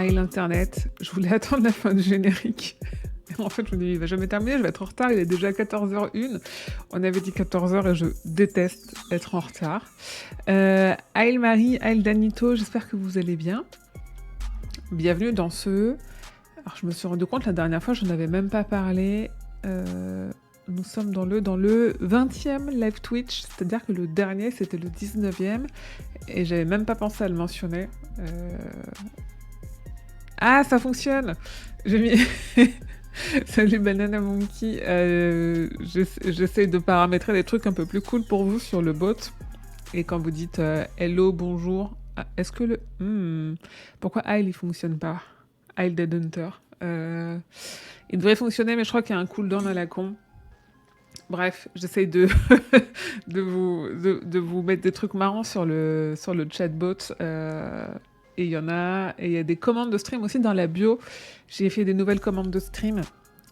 Aïe l'internet, je voulais attendre la fin du générique. Et en fait, je me dis, il va jamais terminer, je vais être en retard, il est déjà 14h01. On avait dit 14h et je déteste être en retard. Aïe Marie, Aïe Danito, j'espère que vous allez bien. Bienvenue dans ce... Alors, je me suis rendu compte la dernière fois, je n'avais même pas parlé. Nous sommes dans le 20e live Twitch, c'est-à-dire que le dernier, c'était le 19e, et j'avais même pas pensé à le mentionner. Ah, ça fonctionne. J'ai mis... Salut Banana Monkey, j'essaie de paramétrer des trucs un peu plus cool pour vous sur le bot. Et quand vous dites hello, bonjour, est-ce que pourquoi Aile il fonctionne pas? Aile Dead Hunter. Il devrait fonctionner, mais je crois qu'il y a un cooldown à la con. Bref, j'essaye de, de vous mettre des trucs marrants sur le chatbot. Et il y en a. Et il y a des commandes de stream aussi dans la bio. J'ai fait des nouvelles commandes de stream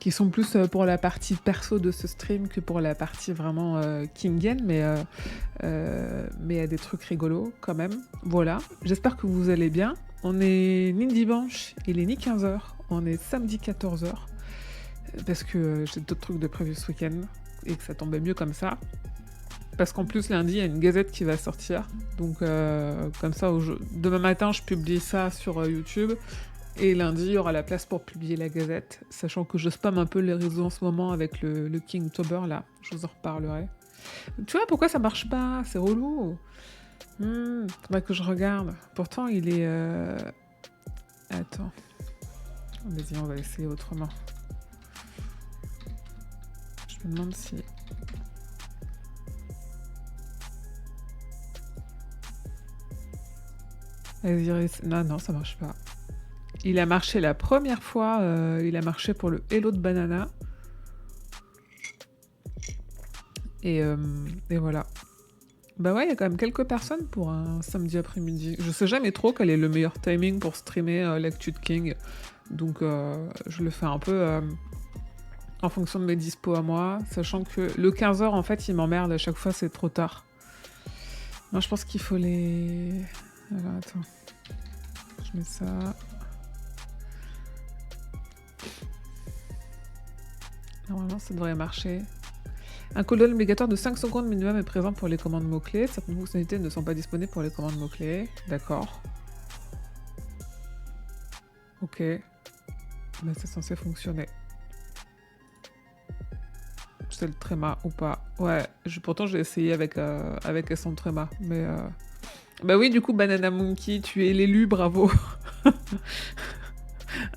qui sont plus pour la partie perso de ce stream que pour la partie vraiment kingienne. Mais il y a des trucs rigolos quand même. Voilà. J'espère que vous allez bien. On est ni dimanche, il est ni 15h. On est samedi 14h. Parce que j'ai d'autres trucs de prévu ce week-end. Et que ça tombait mieux comme ça. Parce qu'en plus, lundi, il y a une gazette qui va sortir. Donc, comme ça, demain matin, je publie ça sur YouTube. Et lundi, il y aura la place pour publier la gazette. Sachant que je spamme un peu les réseaux en ce moment avec le Kingtober, là. Je vous en reparlerai. Tu vois, pourquoi ça marche pas? C'est relou. Faudrait que je regarde. Pourtant, il est... Attends. Vas-y, on va essayer autrement. Je me demande si... Non, ça marche pas. Il a marché la première fois, il a marché pour le Hello de Banana. Et voilà. Bah ouais, il y a quand même quelques personnes pour un samedi après-midi. Je sais jamais trop quel est le meilleur timing pour streamer l'actu de King. Donc je le fais un peu en fonction de mes dispos à moi. Sachant que le 15h, en fait, il m'emmerde. À chaque fois, c'est trop tard. Moi, je pense qu'il faut les... Alors, attends. Je mets ça... Normalement, ça devrait marcher. Un cooldown obligatoire de 5 secondes minimum est présent pour les commandes mots-clés. Certaines fonctionnalités ne sont pas disponibles pour les commandes mots-clés. D'accord. Ok. Là, c'est censé fonctionner. C'est le tréma ou pas? Ouais, pourtant j'ai essayé avec et sans tréma. Mais bah oui, du coup, Banana Monkey, tu es l'élu, bravo.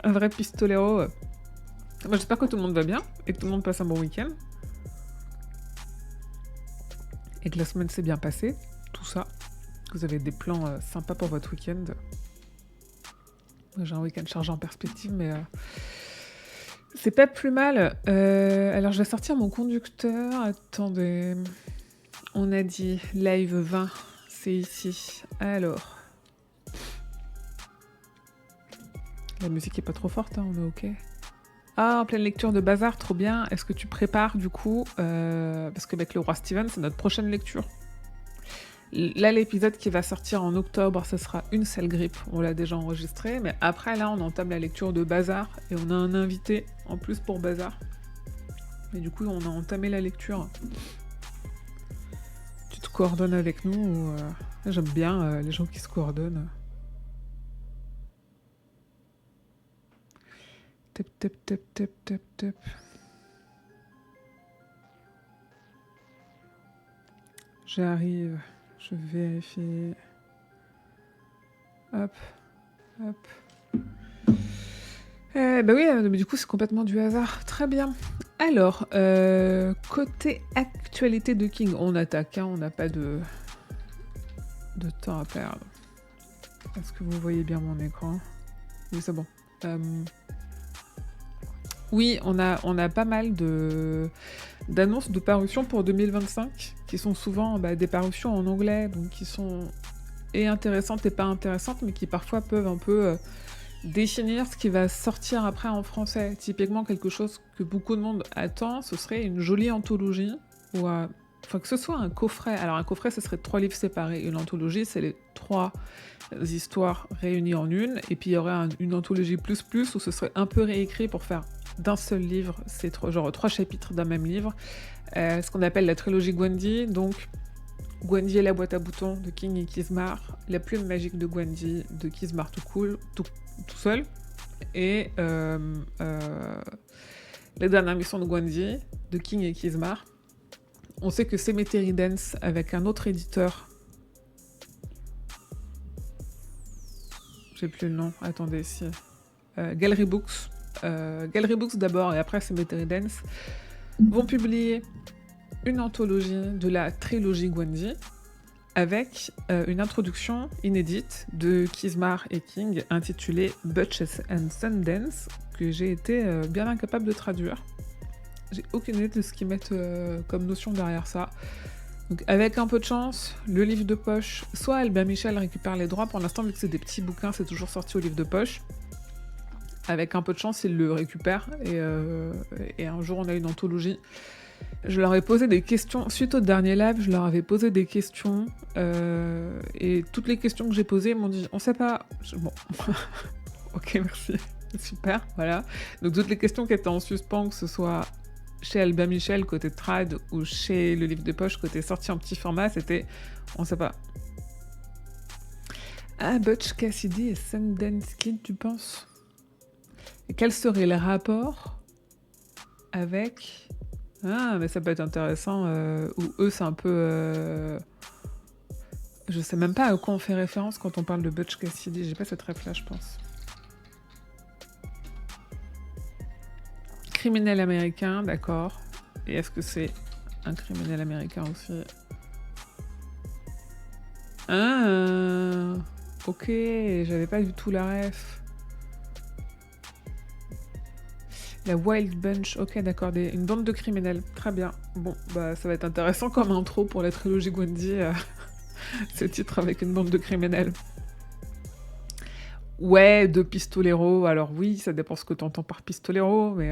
Un vrai pistolero. Moi, j'espère que tout le monde va bien et que tout le monde passe un bon week-end. Et que la semaine s'est bien passée, tout ça. Que vous avez des plans sympas pour votre week-end. Moi, j'ai un week-end chargé en perspective, mais c'est pas plus mal. Alors, je vais sortir mon conducteur. Attendez. On a dit live 20, c'est ici. Alors. La musique est pas trop forte, hein, on est ok. Ah, en pleine lecture de Bazar, trop bien. Est-ce que tu prépares du coup parce qu'avec le roi Steven, c'est notre prochaine lecture. Là, l'épisode qui va sortir en octobre, ce sera Une sale grippe. On l'a déjà enregistré, mais après, là, on entame la lecture de Bazar et on a un invité en plus pour Bazar. Et du coup, on a entamé la lecture. Tu te coordonnes avec nous ou, j'aime bien les gens qui se coordonnent. Tap, tap, tap, tap, tap, tap. J'arrive, je vérifie. Hop, hop. Bah oui, mais du coup, c'est complètement du hasard. Très bien. Alors, côté actualité de King, on attaque, hein, on n'a pas de temps à perdre. Est-ce que vous voyez bien mon écran? Oui, c'est bon. Oui, on a pas mal d'annonces de parutions pour 2025 qui sont souvent des parutions en anglais, donc qui sont et intéressantes et pas intéressantes, mais qui parfois peuvent un peu définir ce qui va sortir après en français. Typiquement, quelque chose que beaucoup de monde attend, ce serait une jolie anthologie, ou enfin que ce soit un coffret. Alors un coffret, ce serait 3 livres séparés. Une anthologie, c'est les 3 histoires réunies en une. Et puis il y aurait une anthologie plus plus où ce serait un peu réécrit pour faire d'un seul livre, c'est genre 3 chapitres d'un même livre. Ce qu'on appelle la trilogie Gwendy. Donc Gwendy et la boîte à boutons de King et Kizmar, la plume magique de Gwendy de Kizmar tout seul, et les dernières missions de Gwendy de King et Kizmar. On sait que Cemetery Dance, avec un autre éditeur, j'ai plus le nom, attendez, si. Gallery Books. Gallery Books d'abord et après Cemetery Dance vont publier une anthologie de la trilogie Gwendy avec une introduction inédite de Kizmar et King intitulée Butches and Sundance, que j'ai été bien incapable de traduire. J'ai aucune idée de ce qu'ils mettent comme notion derrière ça. Donc avec un peu de chance, le livre de poche, soit Albin Michel récupère les droits, pour l'instant vu que c'est des petits bouquins, c'est toujours sorti au livre de poche. Avec un peu de chance, ils le récupèrent et un jour on a une anthologie. Je leur ai posé des questions, suite au dernier live, je leur avais posé des questions et toutes les questions que j'ai posées, ils m'ont dit on sait pas. Bon, ok, merci, super, voilà. Donc toutes les questions qui étaient en suspens, que ce soit chez Albin Michel côté trad ou chez le livre de poche côté sorti en petit format, c'était on sait pas. Ah, Butch Cassidy et Sundance Kid, tu penses? Et quel serait le rapport avec... Ah, mais ça peut être intéressant, où eux, c'est un peu... Je sais même pas à quoi on fait référence quand on parle de Butch Cassidy, j'ai pas cette ref là, je pense. Criminel américain, d'accord. Et est-ce que c'est un criminel américain aussi? Ah, ok, j'avais pas du tout la ref. La Wild Bunch, ok, d'accord, une bande de criminels, très bien. Bon, bah ça va être intéressant comme intro pour la trilogie Gwendy, ce titre avec une bande de criminels. Ouais, de pistolero, alors oui, ça dépend ce que tu entends par pistolero, mais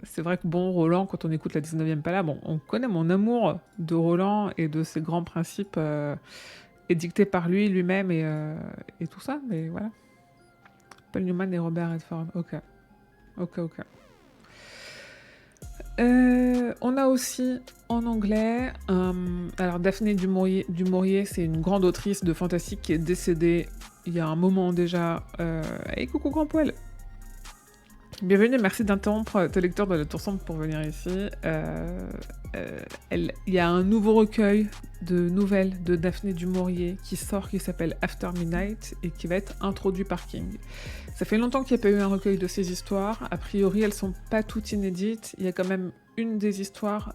c'est vrai que bon, Roland, quand on écoute la 19e Pala, bon, on connaît mon amour de Roland et de ses grands principes édictés par lui-même et tout ça, mais voilà. Paul Newman et Robert Redford, ok. On a aussi en anglais, alors Daphné du Maurier, c'est une grande autrice de fantastique qui est décédée il y a un moment déjà. Hey, coucou grand poil. Bienvenue, merci d'interrompre tes lecteurs de la Tour Sombre pour venir ici. Il y a un nouveau recueil de nouvelles de Daphné du Maurier qui sort, qui s'appelle After Midnight et qui va être introduit par King. Ça fait longtemps qu'il n'y a pas eu un recueil de ces histoires. A priori, elles sont pas toutes inédites. Il y a quand même une des histoires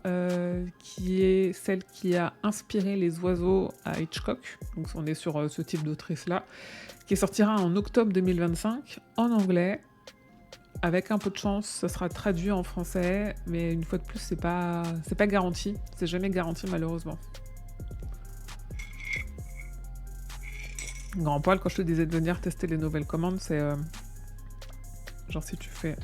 qui est celle qui a inspiré Les Oiseaux à Hitchcock. Donc on est sur ce type d'autrice-là, qui sortira en octobre 2025 en anglais. Avec un peu de chance, ça sera traduit en français, mais une fois de plus, c'est pas garanti. C'est jamais garanti, malheureusement. Grand poil, quand je te disais de venir tester les nouvelles commandes, c'est... genre si tu fais...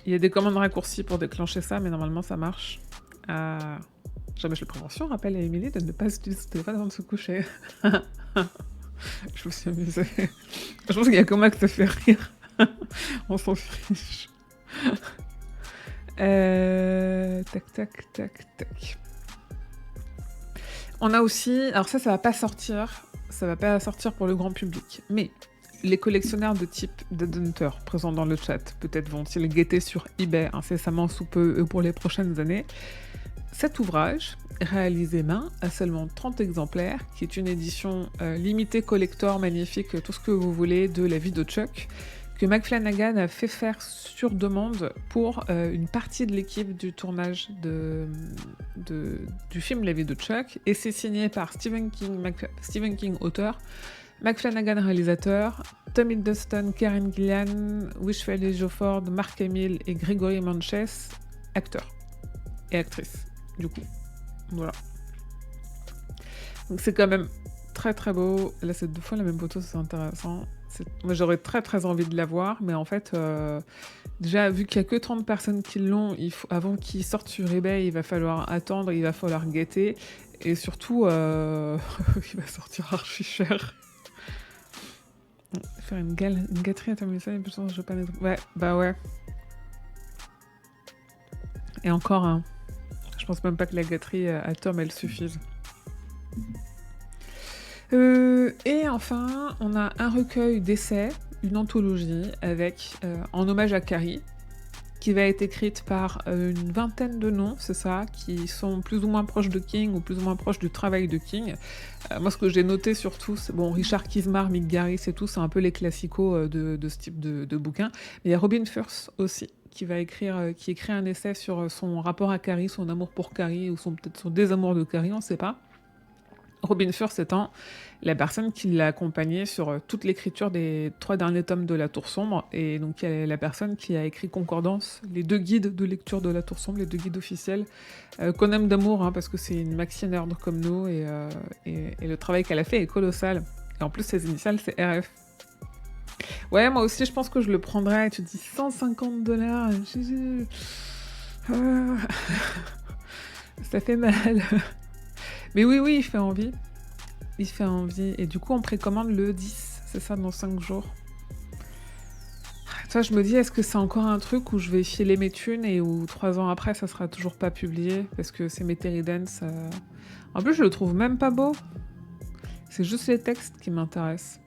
Il y a des commandes raccourcies pour déclencher ça, mais normalement, ça marche. Jamais je le prévention, rappelle à Émilie de ne pas utiliser ce téléphone avant de se coucher. Je me suis amusée. Je pense qu'il y a que moi que ça fait rire. On s'en fiche. Tac. On a aussi... Alors ça va pas sortir. Ça va pas sortir pour le grand public. Mais les collectionneurs de type Dead Hunter présents dans le chat, peut-être vont-ils guetter sur eBay incessamment sous peu pour les prochaines années. Cet ouvrage, réalisé main, à seulement 30 exemplaires, qui est une édition limitée collector magnifique, tout ce que vous voulez, de La vie de Chuck, que Mike Flanagan a fait faire sur demande pour une partie de l'équipe du tournage du film La vie de Chuck, et c'est signé par Stephen King, auteur, Mike Flanagan, réalisateur, Tom Hiddleston, Karen Gillan, Wishfeld Geofford, Mark Hamill et Gregory Manches, acteurs et actrices, du coup. Voilà. Donc c'est quand même très très beau. Là, c'est 2 fois la même photo, c'est intéressant. Moi, j'aurais très très envie de l'avoir, mais en fait, déjà, vu qu'il y a que 30 personnes qui l'ont, avant qu'il sorte sur eBay, il va falloir attendre, il va falloir guetter, et surtout, il va sortir archi cher. Faire une gâterie à terminer ça, et putain, je veux pas... Ouais, bah ouais. Et encore, hein, je pense même pas que la gâterie à Tom, elle suffise. Et enfin, on a un recueil d'essais, une anthologie, avec, en hommage à Carrie, qui va être écrite par une vingtaine de noms, c'est ça, qui sont plus ou moins proches de King ou plus ou moins proches du travail de King. Moi, ce que j'ai noté surtout, c'est bon, Richard Kismar, Mick Garris et tout, c'est un peu les classicos de ce type de bouquin. Mais il y a Robin Furst aussi, qui écrit un essai sur son rapport à Carrie, son amour pour Carrie, ou peut-être son désamour de Carrie, on ne sait pas. Robin Furst étant la personne qui l'a accompagné sur toute l'écriture des 3 derniers tomes de La Tour Sombre, et donc la personne qui a écrit Concordance, les 2 guides de lecture de La Tour Sombre, les 2 guides officiels, qu'on aime d'amour, hein, parce que c'est une maxi nerd comme nous, et le travail qu'elle a fait est colossal. Et en plus, ses initiales, c'est RF. Ouais, moi aussi, je pense que je le prendrais. Tu dis $150. Ça fait mal. Mais oui, il fait envie. Il fait envie. Et du coup, on précommande le 10. C'est ça, dans 5 jours. Ça, je me dis, est-ce que c'est encore un truc où je vais filer mes thunes et où 3 ans après, ça sera toujours pas publié? Parce que c'est Metairie Dance. En plus, je le trouve même pas beau. C'est juste les textes qui m'intéressent.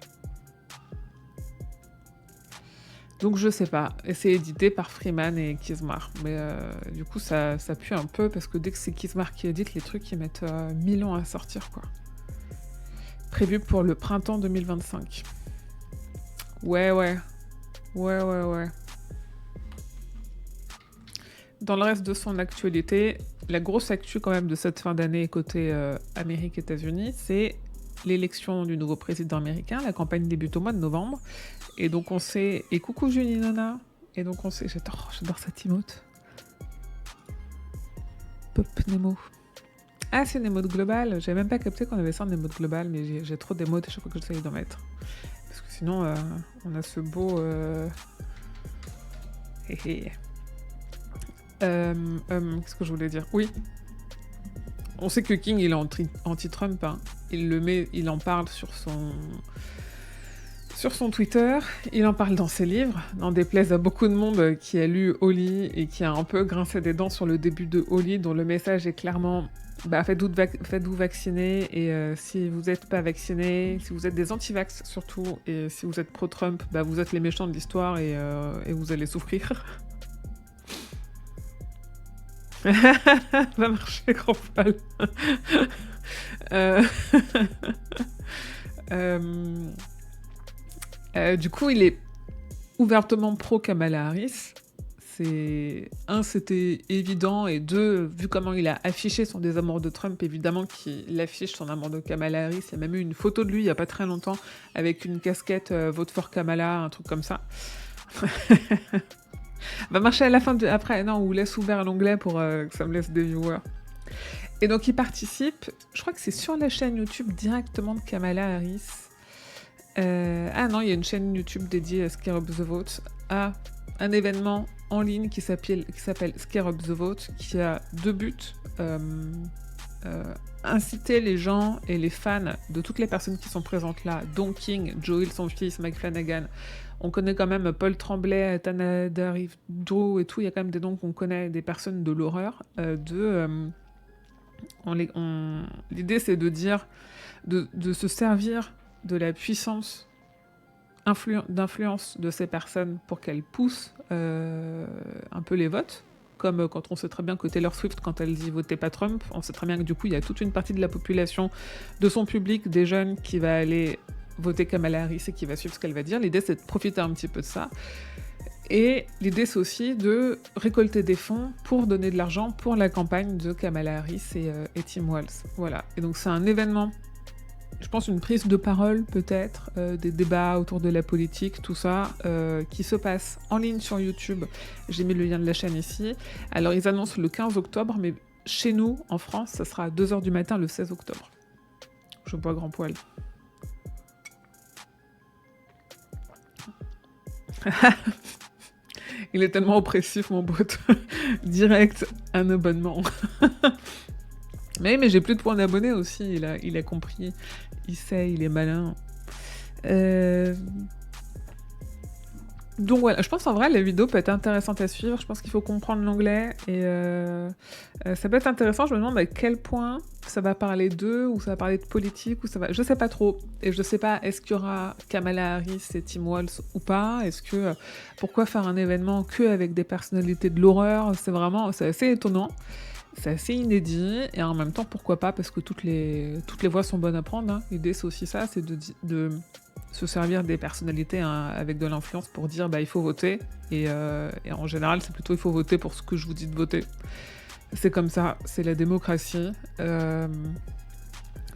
Donc je sais pas, et c'est édité par Freeman et Kismar. Mais du coup ça pue un peu parce que dès que c'est Kismar qui édite, les trucs ils mettent 1000 ans à sortir quoi. Prévu pour le printemps 2025. Ouais. Dans le reste de son actualité, la grosse actu quand même de cette fin d'année côté Amérique-États-Unis, c'est l'élection du nouveau président américain. La campagne débute au mois de novembre. Et donc on sait... Et coucou Julie Nona. Et donc on sait... J'adore cette emote. Pop Nemo. Ah, c'est une emote globale. J'avais même pas capté qu'on avait ça en emote globale, mais j'ai trop d'émotes à chaque fois que j'essaye d'en mettre. Parce que sinon, on a ce beau... Qu'est-ce que je voulais dire? Oui. On sait que King, il est anti-Trump. Hein. Il en parle sur son Twitter, il en parle dans ses livres, n'en déplaise à beaucoup de monde qui a lu Holly et qui a un peu grincé des dents sur le début de Holly, dont le message est clairement faites-vous vacciner, et si vous n'êtes pas vacciné, si vous êtes des anti-vax surtout, et si vous êtes pro-Trump, vous êtes les méchants de l'histoire et vous allez souffrir. Va marcher, grand poil. Du coup, il est ouvertement pro-Kamala Harris. C'était évident, et 2, vu comment il a affiché son désamour de Trump, évidemment qu'il affiche son amour de Kamala Harris. Il y a même eu une photo de lui, il n'y a pas très longtemps, avec une casquette Vote for Kamala, un truc comme ça. Va marcher à la fin, après, non, ou laisse ouvert l'onglet pour que ça me laisse des viewers. Et donc, il participe, je crois que c'est sur la chaîne YouTube directement de Kamala Harris. Ah non, il y a une chaîne YouTube dédiée à Scare Up the Vote, à un événement en ligne qui s'appelle Scare Up the Vote, qui a 2 buts. Inciter les gens et les fans de toutes les personnes qui sont présentes là, dont King, Joe Hill, son fils, Mike Flanagan. On connaît quand même Paul Tremblay, Tanada Drew et tout. Il y a quand même des noms qu'on connaît, des personnes de l'horreur. L'idée, c'est de dire, de se servir de la puissance d'influence de ces personnes pour qu'elles poussent un peu les votes. Comme quand on sait très bien que Taylor Swift, quand elle dit « votez pas Trump », on sait très bien que du coup, il y a toute une partie de la population, de son public, des jeunes, qui va aller voter Kamala Harris et qui va suivre ce qu'elle va dire. L'idée, c'est de profiter un petit peu de ça. Et l'idée, c'est aussi de récolter des fonds pour donner de l'argent pour la campagne de Kamala Harris et Tim Walz. Voilà. Et donc, c'est un événement, je pense une prise de parole peut-être, des débats autour de la politique, tout ça, qui se passe en ligne sur YouTube. J'ai mis le lien de la chaîne ici. Alors ils annoncent le 15 octobre, mais chez nous, en France, ça sera à 2h du matin le 16 octobre. Je bois grand poil. Il est tellement oppressif, mon pote. Direct, un abonnement. Mais j'ai plus de points d'abonnés aussi, il a compris. Il sait, il est malin. Donc voilà, je pense en vrai la vidéo peut être intéressante à suivre. Je pense qu'il faut comprendre l'anglais et ça peut être intéressant. Je me demande à quel point ça va parler d'eux ou ça va parler de politique ou ça va. Je sais pas trop. Et je sais pas, est-ce qu'il y aura Kamala Harris et Tim Walz ou pas? Est-ce que pourquoi faire un événement que avec des personnalités de l'horreur? C'est assez étonnant. C'est assez inédit et en même temps pourquoi pas parce que toutes les voix sont bonnes à prendre. Hein. L'idée c'est aussi ça, c'est de se servir des personnalités avec de l'influence pour dire bah il faut voter et en général c'est plutôt il faut voter pour ce que je vous dis de voter. C'est comme ça, c'est la démocratie.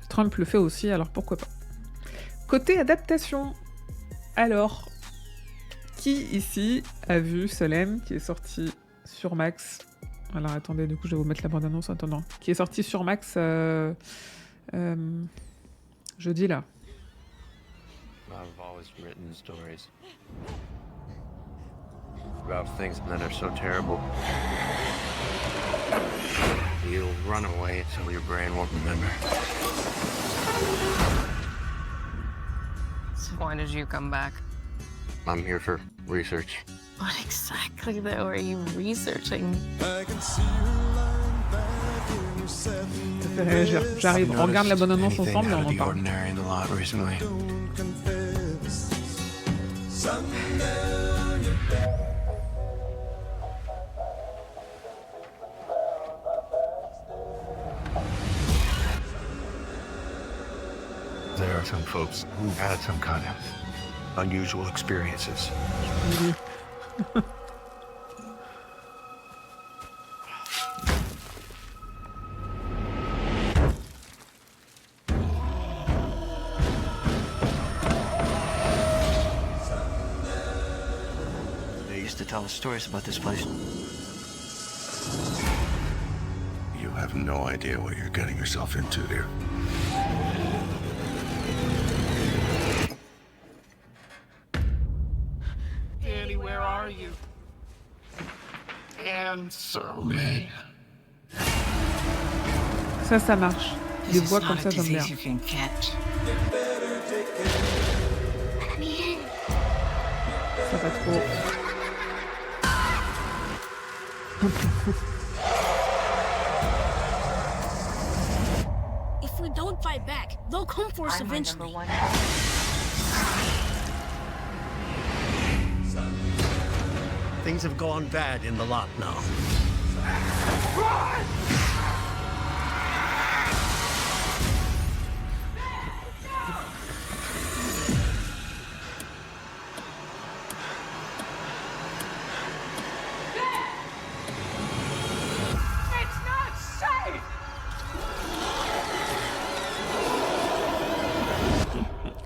Trump le fait aussi, alors pourquoi pas. Côté adaptation, alors qui ici a vu Salem qui est sorti sur Max? Alors attendez, du coup je vais vous mettre la bande-annonce en attendant. Qui est sorti sur Max jeudi là. I've always written stories about things that are so terrible. You'll run away so your brain won't remember. So why did you come back? I'm here for research. What exactly, though, are you researching? Ça fait réagir. J'arrive, on regarde la bande-annonce ensemble et on en parle. There are some folks who've had some kind of unusual experiences. They used to tell us stories about this place. You have no idea what you're getting yourself into here. Danny, where are you? Answer me. Ça marche. Les voix comme ça, j'aime bien. Ça va trop. If we don't fight back, they'll come for us eventually. Things have gone bad in the lot now.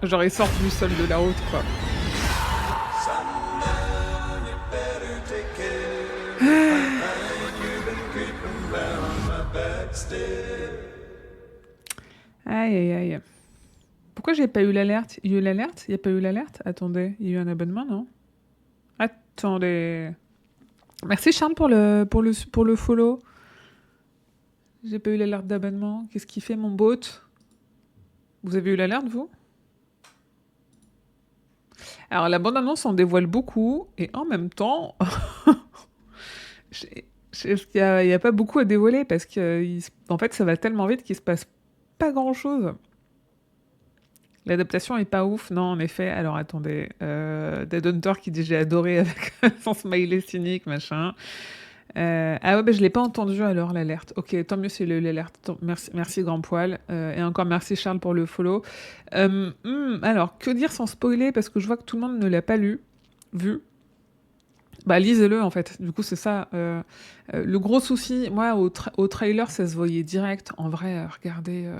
Genre ils sortent du sol de la haute quoi. Aïe aïe aïe. Pourquoi j'ai pas eu l'alerte? Il y a eu l'alerte? Il n'y a pas eu l'alerte? Attendez, il y a eu un abonnement, non? Attendez. Merci Charles pour le follow. J'ai pas eu l'alerte d'abonnement. Qu'est-ce qu'il fait mon bot? Vous avez eu l'alerte, vous? Alors, la bande-annonce en dévoile beaucoup, et en même temps, il n'y a pas beaucoup à dévoiler, parce qu'en fait, ça va tellement vite qu'il se passe pas grand-chose. L'adaptation est pas ouf, non, en effet. Alors, attendez, Dead Hunter qui dit « J'ai adoré » avec son smiley cynique, machin. Ah ouais, bah, je l'ai pas entendu alors l'alerte. Ok, tant mieux c'est l'alerte. Merci Grand Poil. Et encore merci Charles pour le follow. Alors, que dire sans spoiler parce que je vois que tout le monde ne l'a pas vu. Bah lisez-le en fait. Du coup c'est ça. Le gros souci, moi au trailer ça se voyait direct. En vrai, regardez.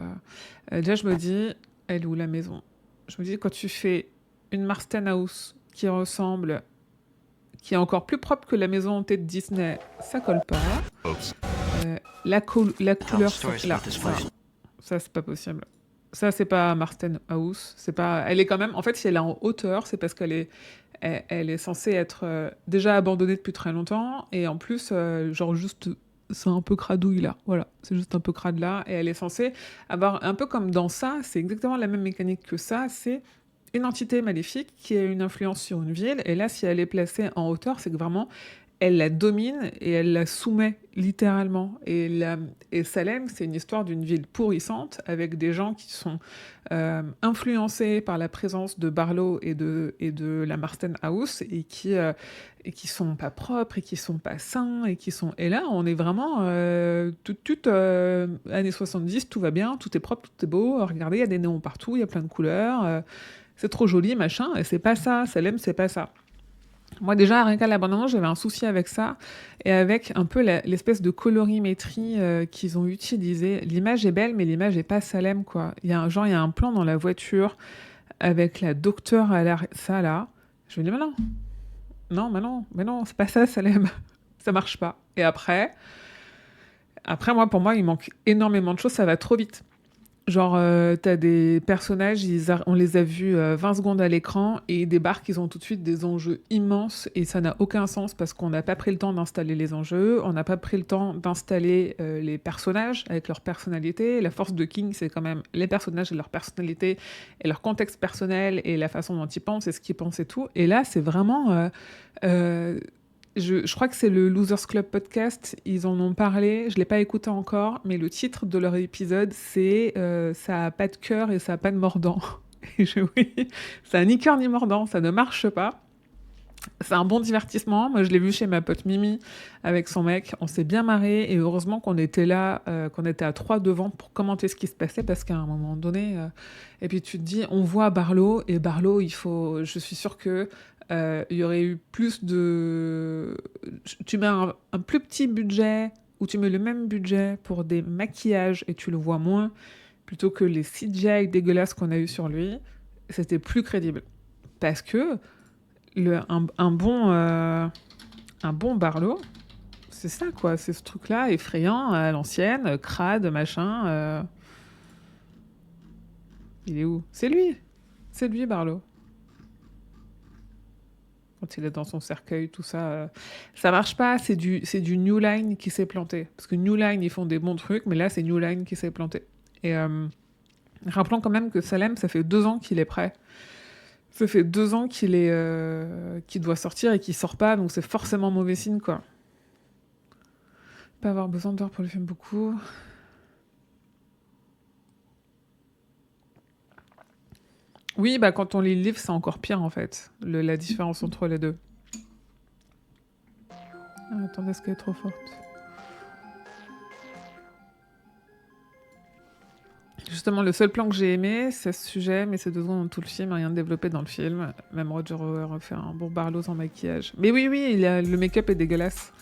Déjà je me dis, elle est où la maison? Je me dis quand tu fais une Marston House qui ressemble, qui est encore plus propre que la maison hantée de Disney, ça colle pas. La couleur, là, ça c'est pas possible. Ça c'est pas Marston House, c'est pas. Elle est quand même. En fait, si elle est en hauteur, c'est parce qu'elle elle est censée être déjà abandonnée depuis très longtemps, et en plus, genre juste, c'est un peu cradouille là, voilà, c'est juste un peu crade là, et elle est censée avoir, un peu comme dans ça, c'est exactement la même mécanique que ça, c'est une entité maléfique qui a une influence sur une ville, et là, si elle est placée en hauteur, c'est que vraiment, elle la domine et elle la soumet littéralement. Et Salem, c'est une histoire d'une ville pourrissante avec des gens qui sont influencés par la présence de Barlow et de la Marston House et qui sont pas propres et qui sont pas sains et qui sont. Et là, on est vraiment années 70, tout va bien, tout est propre, tout est beau. Regardez, il y a des néons partout, il y a plein de couleurs. C'est trop joli, machin. Et c'est pas ça. Salem, c'est pas ça. Moi, déjà, rien qu'à l'abandonnement, j'avais un souci avec ça, et avec un peu l'espèce de colorimétrie qu'ils ont utilisée. L'image est belle, mais l'image est pas Salem, quoi. Il y a un plan dans la voiture avec la docteure à l'arrière, ça, là. Je me dis, mais non, c'est pas ça, Salem. Ça marche pas. Et après, pour moi, il manque énormément de choses, ça va trop vite. Genre, t'as des personnages, on les a vus 20 secondes à l'écran, et ils débarquent, ils ont tout de suite des enjeux immenses, et ça n'a aucun sens parce qu'on n'a pas pris le temps d'installer les enjeux, on n'a pas pris le temps d'installer les personnages avec leur personnalité. La force de King, c'est quand même les personnages et leur personnalité, et leur contexte personnel, et la façon dont ils pensent, et ce qu'ils pensent et tout. Et là, c'est vraiment... Je crois que c'est le Losers Club podcast, ils en ont parlé, je ne l'ai pas écouté encore, mais le titre de leur épisode, c'est ça n'a pas de cœur et ça n'a pas de mordant. Et oui, ça n'a ni cœur ni mordant, ça ne marche pas. C'est un bon divertissement. Moi, je l'ai vu chez ma pote Mimi avec son mec. On s'est bien marré, et heureusement qu'on était là, qu'on était à 3 devant pour commenter ce qui se passait, parce qu'à un moment donné... Et puis tu te dis, on voit Barlow, et Barlow, je suis sûre que il y aurait eu plus de... Tu mets un plus petit budget, ou tu mets le même budget pour des maquillages et tu le vois moins, plutôt que les CGI dégueulasses qu'on a eu sur lui, c'était plus crédible. Parce que un bon Barlow, c'est ça, quoi. C'est ce truc-là, effrayant, à l'ancienne, crade, machin. Il est où ? C'est lui, Barlow. Quand il est dans son cercueil, tout ça, ça marche pas. C'est du New Line qui s'est planté. Parce que New Line, ils font des bons trucs, mais là, c'est New Line qui s'est planté. Et rappelons quand même que Salem, ça fait 2 ans qu'il est prêt. Ça fait 2 ans qu'il doit sortir et qu'il sort pas, donc c'est forcément mauvais signe, quoi. Pas avoir besoin d'heures pour le film beaucoup. Oui, bah quand on lit le livre, c'est encore pire, en fait, la différence entre les deux. Ah, attendez, est-ce qu'elle est trop forte ? Justement, le seul plan que j'ai aimé, c'est ce sujet, mais c'est 2 secondes dans tout le film, rien de développé dans le film. Même Roger Hauer fait un bon Barlow sans maquillage. Mais oui, le make-up est dégueulasse.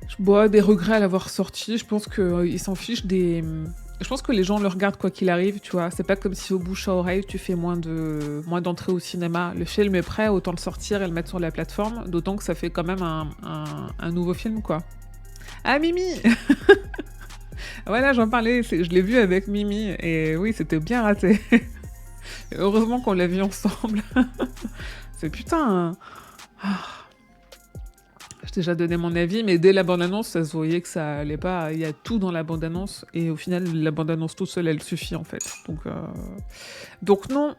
Je bois des regrets à l'avoir sorti. Je pense qu'il s'en fiche des... Je pense que les gens le regardent quoi qu'il arrive, tu vois. C'est pas comme si au bouche à oreille, tu fais moins d'entrées au cinéma. Le film est prêt, autant le sortir et le mettre sur la plateforme. D'autant que ça fait quand même un nouveau film, quoi. Ah, Mimi Voilà, j'en parlais, je l'ai vu avec Mimi, et oui, c'était bien raté. Heureusement qu'on l'a vu ensemble. C'est putain... J'ai déjà donné mon avis, mais dès la bande-annonce, ça se voyait que ça allait pas. Il y a tout dans la bande-annonce, et au final, la bande-annonce toute seule, elle suffit, en fait. Donc non.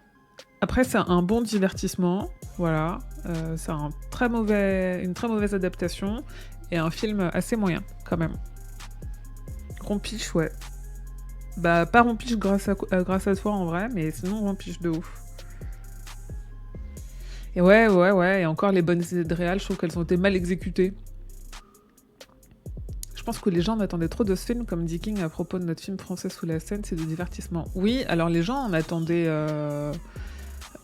Après, c'est un bon divertissement, voilà. C'est une très mauvaise adaptation, et un film assez moyen, quand même. Rompiche, ouais. Bah, pas rompiche grâce à toi, en vrai, mais sinon rompiche de ouf. Et ouais, et encore les bonnes idées de réal, je trouve qu'elles ont été mal exécutées. Je pense que les gens en attendaient trop de ce film, comme dit King à propos de notre film français Sous la scène, c'est du divertissement. Oui, alors les gens en attendaient...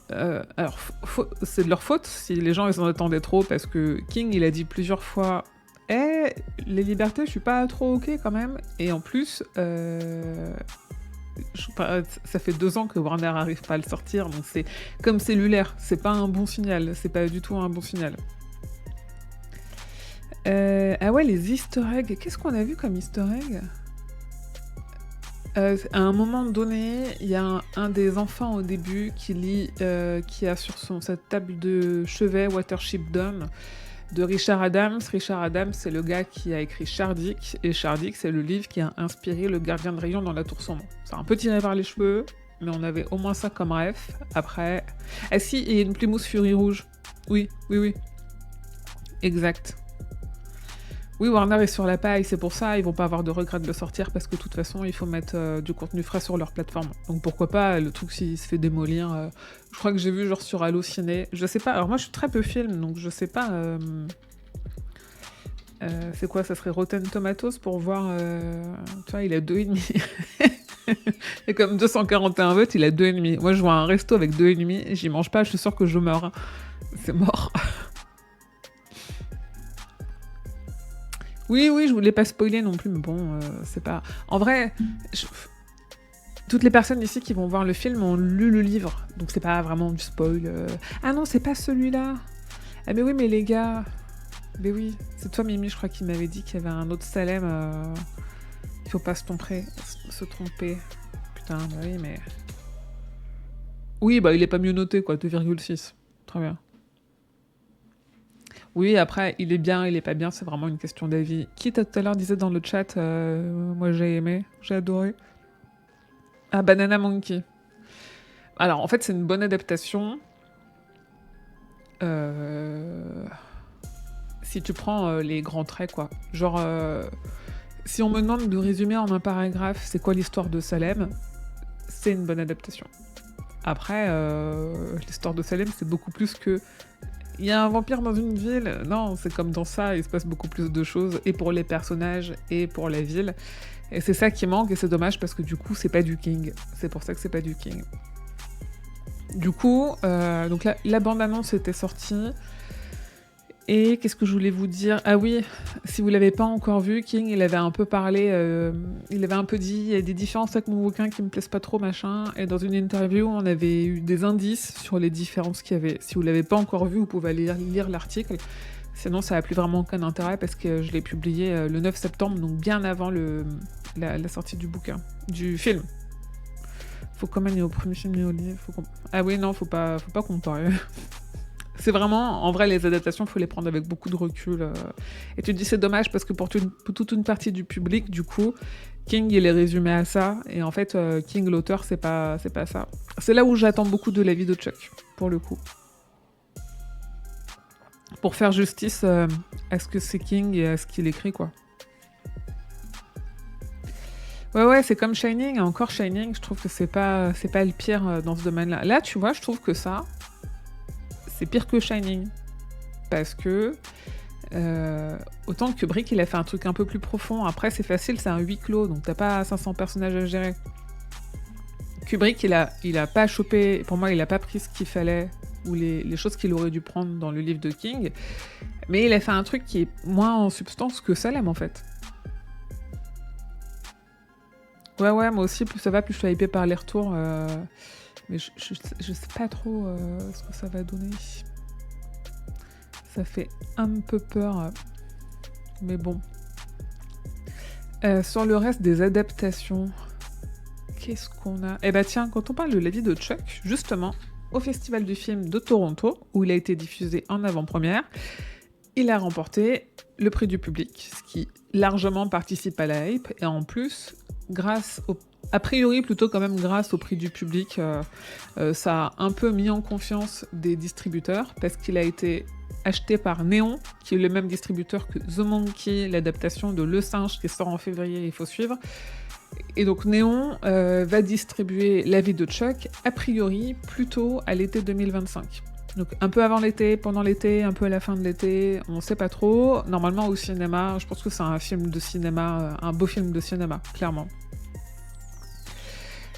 alors, c'est de leur faute si les gens ils en attendaient trop, parce que King, il a dit plusieurs fois... les libertés, je suis pas trop ok quand même. Et en plus... ça fait 2 ans que Warner arrive pas à le sortir, donc c'est comme cellulaire, c'est pas un bon signal, c'est pas du tout un bon signal. Ah ouais, les easter eggs, qu'est-ce qu'on a vu comme easter egg ? À un moment donné, il y a un des enfants au début qui lit, qui a sur sa table de chevet Watership Down de Richard Adams. Richard Adams, c'est le gars qui a écrit Shardik, et Shardik, c'est le livre qui a inspiré Le Gardien de Rayon dans La Tour Sombre. C'est un peu tiré par les cheveux, mais on avait au moins ça comme ref. Après... Ah si, et une Plymouth Fury rouge. Oui. Exact. Oui, Warner est sur la paille, c'est pour ça, ils vont pas avoir de regret de le sortir, parce que de toute façon, il faut mettre du contenu frais sur leur plateforme. Donc pourquoi pas, le truc s'il se fait démolir... je crois que j'ai vu genre sur Allociné, je sais pas, alors moi je suis très peu film, donc je sais pas... c'est quoi, ça serait Rotten Tomatoes pour voir... Tu vois, il a 2,5. Et comme 241 votes, il a 2,5. Moi je vois un resto avec 2,5, j'y mange pas, je suis sûre que je meurs. C'est mort. Oui, je voulais pas spoiler non plus, mais bon, c'est pas... En vrai, toutes les personnes ici qui vont voir le film ont lu le livre, donc c'est pas vraiment du spoil. Ah non, c'est pas celui-là. Ah mais oui, mais les gars... Mais oui, c'est toi Mimi, je crois, qui m'avait dit qu'il y avait un autre Salem. Il faut pas se tromper. Putain, bah oui, mais... Oui, bah il est pas mieux noté, quoi, 2,6. Très bien. Oui, après, il est bien, il est pas bien, c'est vraiment une question d'avis. Qui tout à l'heure disait dans le chat, moi j'ai aimé, j'ai adoré. Ah, Banana Monkey. Alors, en fait, c'est une bonne adaptation. Si tu prends les grands traits, quoi. Genre, si on me demande de résumer en un paragraphe c'est quoi l'histoire de Salem, c'est une bonne adaptation. Après, l'histoire de Salem, c'est beaucoup plus que... Il y a un vampire dans une ville. Non, c'est comme dans ça, il se passe beaucoup plus de choses, et pour les personnages, et pour la ville. Et c'est ça qui manque, et c'est dommage, parce que du coup, c'est pas du King. C'est pour ça que c'est pas du King. Du coup, donc la bande-annonce était sortie. Et qu'est-ce que je voulais vous dire ? Ah oui, si vous l'avez pas encore vu, King, il avait un peu parlé, il avait un peu dit, il y a des différences avec mon bouquin qui me plaisent pas trop, machin. Et dans une interview, on avait eu des indices sur les différences qu'il y avait. Si vous l'avez pas encore vu, vous pouvez aller lire l'article. Sinon, ça n'a plus vraiment aucun intérêt parce que je l'ai publié le 9 septembre, donc bien avant la sortie du bouquin, du film. Faut quand même y au premier film et au livre. Ah oui, non, faut pas comparer. C'est vraiment, en vrai, les adaptations, il faut les prendre avec beaucoup de recul. Et tu te dis, c'est dommage parce que pour toute une partie du public, du coup, King, il est résumé à ça. Et en fait, King, l'auteur, c'est pas ça. C'est là où j'attends beaucoup de l'avis de Chuck, pour le coup. Pour faire justice à ce que c'est King et à ce qu'il écrit, quoi. Ouais, c'est comme Shining. Encore Shining, je trouve que c'est pas le pire dans ce domaine-là. Là, tu vois, je trouve que ça... c'est pire que Shining. Parce que autant que Kubrick, il a fait un truc un peu plus profond. Après, c'est facile, c'est un huis clos, donc t'as pas 500 personnages à gérer. Kubrick, il a pas chopé, pour moi, il a pas pris ce qu'il fallait, ou les choses qu'il aurait dû prendre dans le livre de King, mais il a fait un truc qui est moins en substance que Salem, en fait. Ouais, moi aussi, plus ça va, plus je suis hypée par les retours... Mais je sais pas trop ce que ça va donner. Ça fait un peu peur. Mais bon. Sur le reste des adaptations, qu'est-ce qu'on a ? Eh bah tiens, quand on parle de la vie de Chuck, justement, au Festival du film de Toronto, où il a été diffusé en avant-première, il a remporté le prix du public, ce qui largement participe à la hype. Et en plus, a priori, plutôt quand même grâce au prix du public, ça a un peu mis en confiance des distributeurs, parce qu'il a été acheté par Néon, qui est le même distributeur que The Monkey, l'adaptation de Le Singe qui sort en février, il faut suivre. Et donc Néon va distribuer La vie de Chuck, a priori, plutôt à l'été 2025. Donc un peu avant l'été, pendant l'été, un peu à la fin de l'été, on sait pas trop. Normalement au cinéma, je pense que c'est un film de cinéma, un beau film de cinéma, clairement.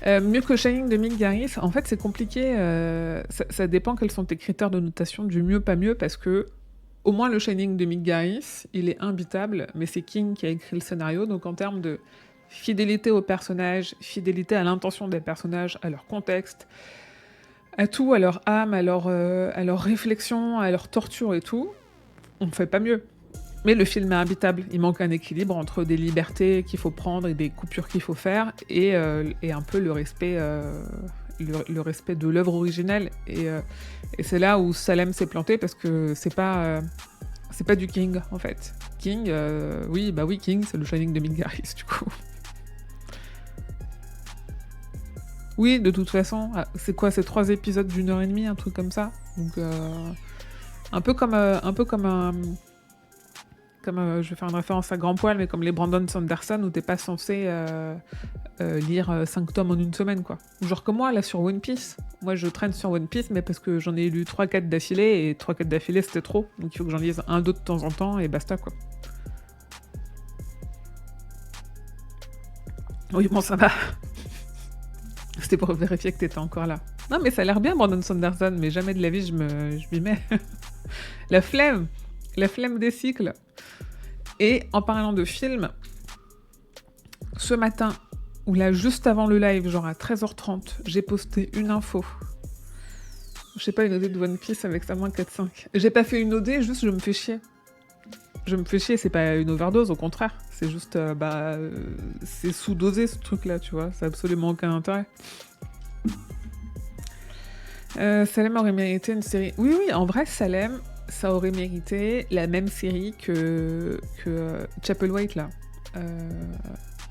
Mieux que Shining de Mick Garris, en fait c'est compliqué, ça dépend quels sont tes critères de notation du mieux pas mieux, parce que au moins le Shining de Mick Garris, il est imbitable, mais c'est King qui a écrit le scénario, donc en termes de fidélité aux personnages, fidélité à l'intention des personnages, à leur contexte, à tout, à leur âme, à leur réflexion, à leur torture et tout, on ne fait pas mieux. Mais le film est imbitable. Il manque un équilibre entre des libertés qu'il faut prendre et des coupures qu'il faut faire, et un peu le respect de l'œuvre originelle. Et c'est là où Salem s'est planté, parce que c'est pas du King, en fait. King, oui, King, c'est le Shining de Mick Garris, du coup. Oui, de toute façon, c'est quoi, c'est 3 épisodes d'1h30, un truc comme ça. Donc, un peu comme je vais faire une référence à Grand Poil, mais comme les Brandon Sanderson, où t'es pas censé lire 5 tomes en une semaine, quoi. Genre comme moi, là, sur One Piece. Moi, je traîne sur One Piece, mais parce que j'en ai lu 3-4 d'affilée, et 3-4 d'affilée, c'était trop. Donc il faut que j'en lise 1-2 de temps en temps, et basta, quoi. Oui, bon, ça va. C'était pour vérifier que t'étais encore là. Non, mais ça a l'air bien, Brandon Sanderson, mais jamais de la vie, je m'y mets. La flemme des cycles. Et en parlant de film, ce matin, ou là, juste avant le live, genre à 13h30, j'ai posté une info. Je sais pas, une OD de One Piece avec sa moins 4-5. J'ai pas fait une OD, juste je me fais chier. C'est pas une overdose, au contraire. C'est juste, c'est sous-dosé ce truc-là, tu vois. Ça a absolument aucun intérêt. Salem aurait mérité une série. Oui, en vrai, Salem, ça aurait mérité la même série que Chapelwaite, là.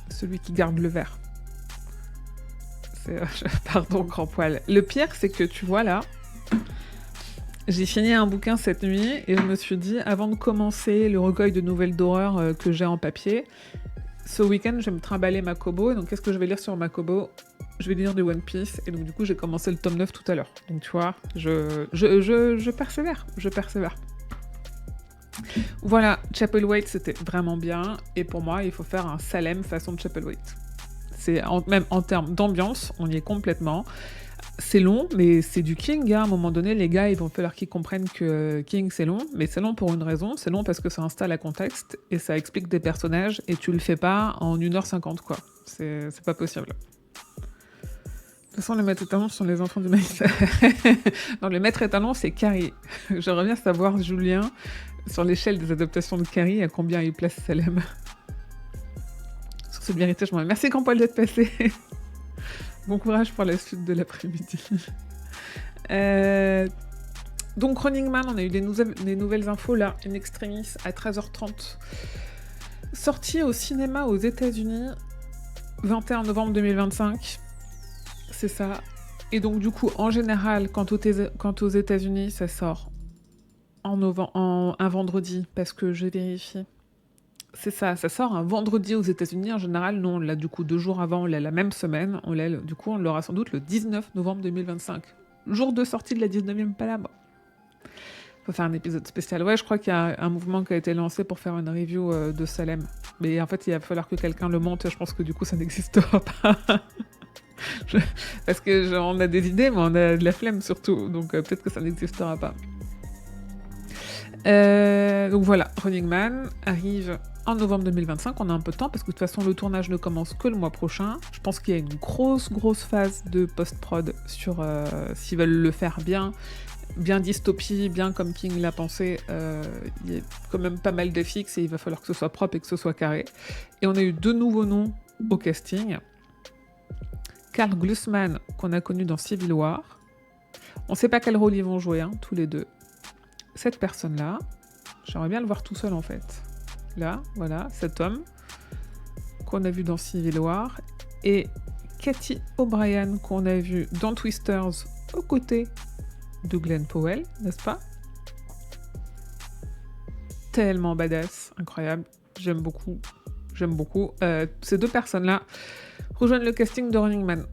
Celui qui garde le verre. Pardon, Grand Poil. Le pire, c'est que tu vois là, j'ai fini un bouquin cette nuit et je me suis dit, avant de commencer le recueil de nouvelles d'horreur que j'ai en papier, ce week-end, je vais me trimballer Makobo. Et donc, qu'est-ce que je vais lire sur Makobo ? Je vais lire du One Piece. Et donc, du coup, j'ai commencé le tome 9 tout à l'heure. Donc, tu vois, je persévère. Voilà, Chapelwaite, c'était vraiment bien. Et pour moi, il faut faire un Salem façon Chapelwaite. Même en termes d'ambiance, on y est complètement. C'est long, mais c'est du King. À un moment donné, les gars, il va falloir qu'ils comprennent que King, c'est long. Mais c'est long pour une raison. C'est long parce que ça installe un contexte et ça explique des personnages. Et tu le fais pas en 1h50, quoi. C'est pas possible. De toute façon, les maîtres étalons sont les enfants du maïs. Non, le maître étalon, c'est Carrie. J'aimerais bien savoir, Julien, sur l'échelle des adaptations de Carrie, à combien il place Salem. Sur ce vérité, je m'en vais. Merci, Grand Poil, d'être passé. Bon courage pour la suite de l'après-midi. Donc, Running Man, on a eu des nouvelles infos là, in extremis, à 13h30. Sorti au cinéma aux États-Unis, 21 novembre 2025. C'est ça. Et donc, du coup, en général, quand aux États-Unis, ça sort un vendredi, parce que je vérifie. C'est ça sort un vendredi aux États-Unis. En général, nous, on l'a du coup 2 jours avant, on l'a la même semaine. On l'aura sans doute le 19 novembre 2025. Jour de sortie de la 19e Palabre. Faut faire un épisode spécial. Ouais, je crois qu'il y a un mouvement qui a été lancé pour faire une review de Salem. Mais en fait, il va falloir que quelqu'un le monte. Je pense que du coup, ça n'existera pas. Parce que on a des idées, mais on a de la flemme surtout. Donc peut-être que ça n'existera pas. Donc voilà, Running Man arrive en novembre 2025, on a un peu de temps parce que de toute façon le tournage ne commence que le mois prochain. Je pense qu'il y a une grosse phase de post-prod sur s'ils veulent le faire bien dystopie, bien comme King l'a pensé. Il y a quand même pas mal d'FX et il va falloir que ce soit propre et que ce soit carré. Et on a eu 2 nouveaux noms au casting. Karl Glusman, qu'on a connu dans Civil War. On sait pas quel rôle ils vont jouer, tous les deux. Cette personne-là, j'aimerais bien le voir tout seul en fait. Là, voilà, cet homme qu'on a vu dans Civil War, et Cathy O'Brien qu'on a vu dans Twisters aux côtés de Glenn Powell, n'est-ce pas ? Tellement badass, incroyable, j'aime beaucoup. Ces 2 personnes-là rejoignent le casting de Running Man.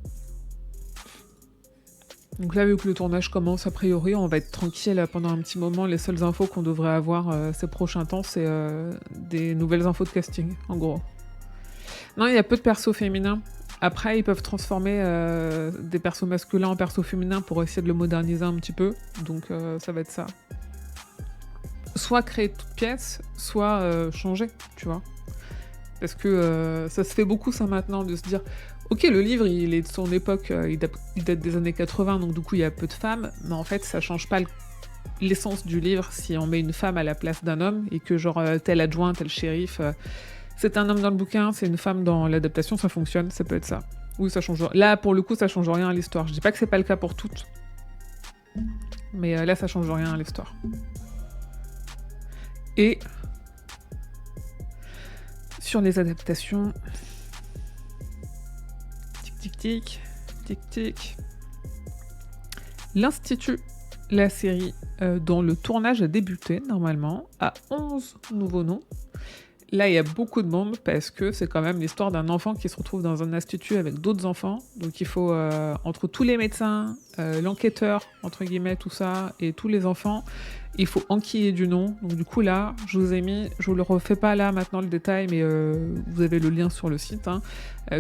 Donc là, vu que le tournage commence, a priori, on va être tranquille pendant un petit moment. Les seules infos qu'on devrait avoir ces prochains temps, c'est des nouvelles infos de casting, en gros. Non, il y a peu de persos féminins. Après, ils peuvent transformer des persos masculins en persos féminins pour essayer de le moderniser un petit peu. Donc ça va être ça. Soit créer toute pièce, soit changer, tu vois. Parce que ça se fait beaucoup ça maintenant, de se dire... Ok, le livre, il est de son époque, il date des années 80, donc du coup, il y a peu de femmes, mais en fait, ça change pas l'essence du livre si on met une femme à la place d'un homme et que genre tel adjoint, tel shérif, c'est un homme dans le bouquin, c'est une femme dans l'adaptation, ça fonctionne, ça peut être ça. Oui, ça change. Là, pour le coup, ça change rien à l'histoire. Je dis pas que c'est pas le cas pour toutes, mais là, ça change rien à l'histoire. Et sur les adaptations, tic tic tic, tic tic. L'Institut, la série dont le tournage a débuté normalement, a 11 nouveaux noms. Là, il y a beaucoup de monde parce que c'est quand même l'histoire d'un enfant qui se retrouve dans un institut avec d'autres enfants. Donc il faut, entre tous les médecins, l'enquêteur, entre guillemets, tout ça, et tous les enfants, il faut enquiller du nom. Donc du coup, là, je vous ai mis, je vous le refais pas là maintenant le détail, mais vous avez le lien sur le site, hein,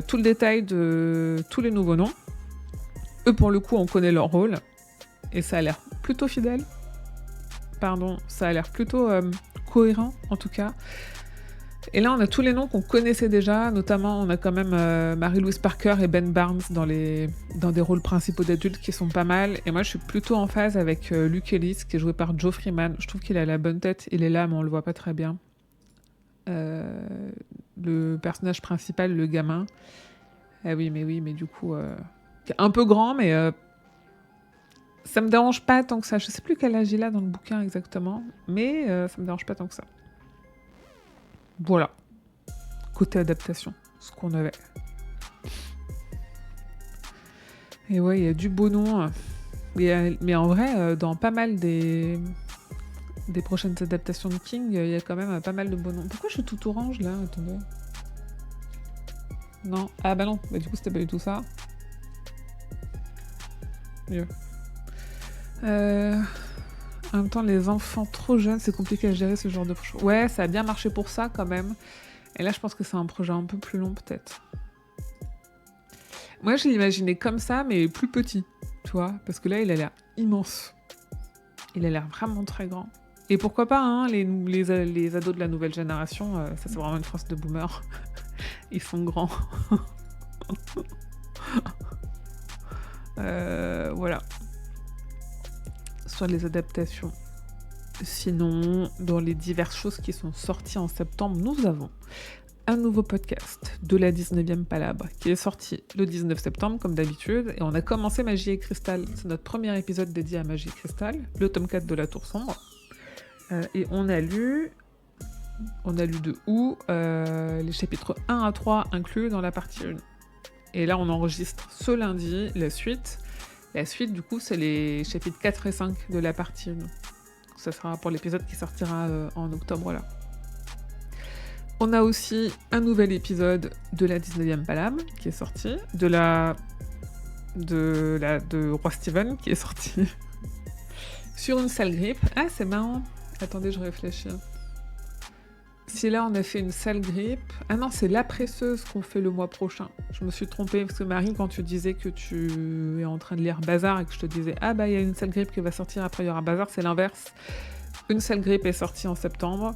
tout le détail de tous les nouveaux noms. Eux, pour le coup, on connaît leur rôle. Et ça a l'air plutôt fidèle. Pardon, ça a l'air plutôt cohérent, en tout cas. Et là, on a tous les noms qu'on connaissait déjà, notamment on a quand même Mary-Louise Parker et Ben Barnes dans des rôles principaux d'adultes qui sont pas mal. Et moi, je suis plutôt en phase avec Luke Ellis, qui est joué par Joe Freeman. Je trouve qu'il a la bonne tête, il est là, mais on le voit pas très bien. Le personnage principal, le gamin. Ah oui, mais du coup... un peu grand, mais... ça me dérange pas tant que ça. Je sais plus quel âge il a dans le bouquin exactement, mais ça me dérange pas tant que ça. Voilà. Côté adaptation, ce qu'on avait. Et ouais, il y a du beau nom. Mais en vrai, dans pas mal des prochaines adaptations de King, il y a quand même pas mal de beaux noms. Pourquoi je suis tout orange là? Attendez. Non. Ah bah non, bah, du coup c'était pas du tout ça. Mieux. En même temps, les enfants trop jeunes, c'est compliqué à gérer ce genre de choses. Ouais, ça a bien marché pour ça quand même. Et là, je pense que c'est un projet un peu plus long peut-être. Moi, je l'imaginais comme ça, mais plus petit, tu vois. Parce que là, il a l'air immense. Il a l'air vraiment très grand. Et pourquoi pas, hein, les ados de la nouvelle génération, ça c'est vraiment une phrase de boomer. Ils sont grands. Voilà. Sur les adaptations. Sinon, dans les diverses choses qui sont sorties en septembre, nous avons un nouveau podcast de la 19e Palabre qui est sorti le 19 septembre, comme d'habitude, et on a commencé Magie et Cristal. C'est notre premier épisode dédié à Magie et Cristal, le tome 4 de la Tour Sombre. Et on a lu de où les chapitres 1 à 3 inclus dans la partie 1. Et là, on enregistre ce lundi la suite. La suite, du coup, c'est les chapitres 4 et 5 de la partie 1. Ça sera pour l'épisode qui sortira en octobre, là. On a aussi un nouvel épisode de la 19e Palabre qui est sorti, de Roi Steven qui est sorti sur une sale grippe. Ah, c'est marrant. Attendez, je réfléchis. Si là, on a fait une sale grippe... Ah non, c'est la presseuse qu'on fait le mois prochain. Je me suis trompée, parce que Marie, quand tu disais que tu es en train de lire Bazar et que je te disais « Ah bah, il y a une sale grippe qui va sortir, après il y aura Bazar », c'est l'inverse. Une sale grippe est sortie en septembre.